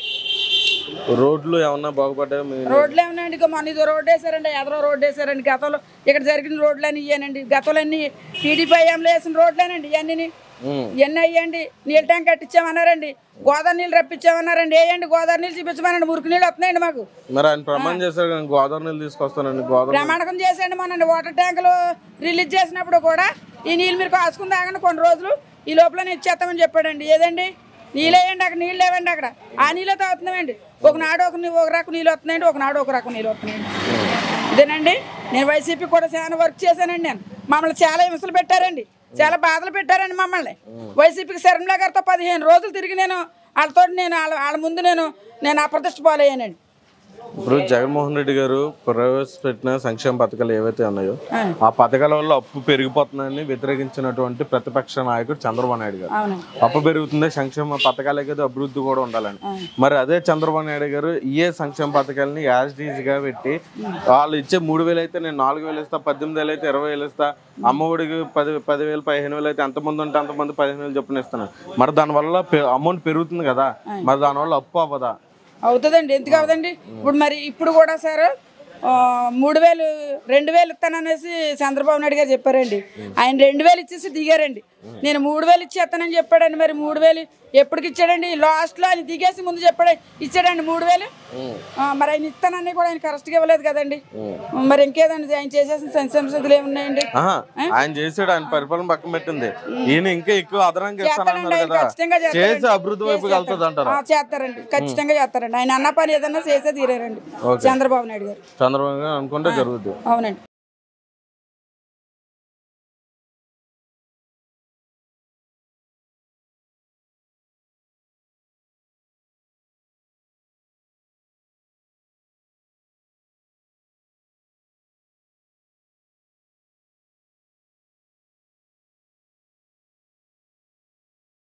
రోడ్లు ఏమన్నా బాగుపడ్డాయి? రోడ్లు ఏమన్నాయండి? ఇక మొన్న ఇదో రోడ్డు వేసారండి, ఎదరో రోడ్డు వేసారండి. గతంలో ఇక్కడ జరిగిన రోడ్లు అని ఇయ్యానండి. గతంలో అన్ని టీడీపీ హయాంలో వేసిన రోడ్లేనండి ఇవన్నీ. ఇవన్నీ అయ్యండి. నీళ్ళ ట్యాంక్ కట్టించామన్నారండి, గోదావరి నీళ్ళు రప్పించామన్నారండి. వేయండి, గోదావరి నీళ్ళు చూపించమనండి. మురికి నీళ్ళు వస్తున్నాయండి మాకు. మరి ఆయన ప్రమాణం చేశారు, గోదావరి నీళ్ళు తీసుకొస్తానండి. ప్రమాణకం చేసేయండి. మొన్న వాటర్ ట్యాంకులు రిలీజ్ చేసినప్పుడు కూడా ఈ నీళ్ళు మీరు కాసుకుని తాగండి కొన్ని రోజులు, ఈ లోపల ఇచ్చేస్తామని చెప్పాడండి. ఏదండి? నీళ్ళు వేయండి, అక్కడ నీళ్ళు లేవండి. అక్కడ ఆ నీళ్ళే తాగుతున్నామండి. ఒకనాడు ఒక రకం నీళ్ళు వస్తున్నాయండి, ఒకనాడు ఒక రకం నీళ్ళు వస్తున్నాయండి. ఇదేనండి. నేను వైసీపీ కూడా చాలా వర్క్ చేశానండి. నేను మమ్మల్ని చాలా హింసలు పెట్టారండి, చాలా బాధలు పెట్టారండి మమ్మల్ని. వైసీపీకి శర్మిలా గారితో 15 రోజులు తిరిగి నేను వాళ్ళతో వాళ్ళ ముందు నేను అప్రతిష్ట పాలయ్యానండి. ఇప్పుడు జగన్మోహన్ రెడ్డి గారు ప్రవేశపెట్టిన సంక్షేమ పథకాలు ఏవైతే ఉన్నాయో ఆ పథకాల వల్ల అప్పు పెరిగిపోతుందని వ్యతిరేకించినటువంటి ప్రతిపక్ష నాయకుడు చంద్రబాబు నాయుడు గారు. అప్పు పెరుగుతుంది, సంక్షేమ పథకాలే కదా అభివృద్ధి కూడా ఉండాలని. మరి అదే చంద్రబాబు నాయుడు గారు ఏ సంక్షేమ పథకాలని యాజ్ గా పెట్టి వాళ్ళు ఇచ్చే 3,000 అయితే నేను 4,000 ఇస్తా, 18,000 అయితే 20,000 ఇస్తా, అమ్మఒడికి 10,000 15,000 అయితే ఎంతమంది ఉంటే అంతమంది 15,000 చొప్పున ఇస్తున్నాను. మరి దానివల్ల అమౌంట్ పెరుగుతుంది కదా, మరి దానివల్ల అప్పు అవ్వదా? అవుతుందండి, ఎందుకు అవదండి? ఇప్పుడు మరి ఇప్పుడు కూడా సార్ 3,000 2,000 ఇస్తాననేసి చంద్రబాబు నాయుడు గారు చెప్పారండి. ఆయన 2,000 ఇచ్చేసి దిగారండి. నేను 3,000 ఇచ్చేస్తానని చెప్పాడండి. మరి 3,000 ఎప్పటికి ఇచ్చాడండి? లాస్ట్లో ఆయన దిగేసి ముందు చెప్పాడు ఇచ్చాడండి 3,000. మరి ఆయన ఇస్తానని కూడా ఆయన కరెక్ట్గా ఇవ్వలేదు కదండి. మరి ఇంకేదండి ఆయన చేసేసిన సంక్షేమాలు ఏమున్నాయండి? ఆయన చేసాడు, ఆయన పరిపాలన పక్కన పెట్టింది. ఈయన ఇంకా ఎక్కువ అదనంగా ఇస్తానన్నారు కదా, చేసి అభివృద్ధి వైపు వెళ్తుంది అంటారు. చేస్తారండి, ఖచ్చితంగా చేస్తారండి. ఆయన అన్న పని ఏదన్నా చేసే తీరారండి చంద్రబాబు నాయుడు గారు. చంద్రబాబు గారు అనుకుంటే జరుగుతుంది. అవునండి.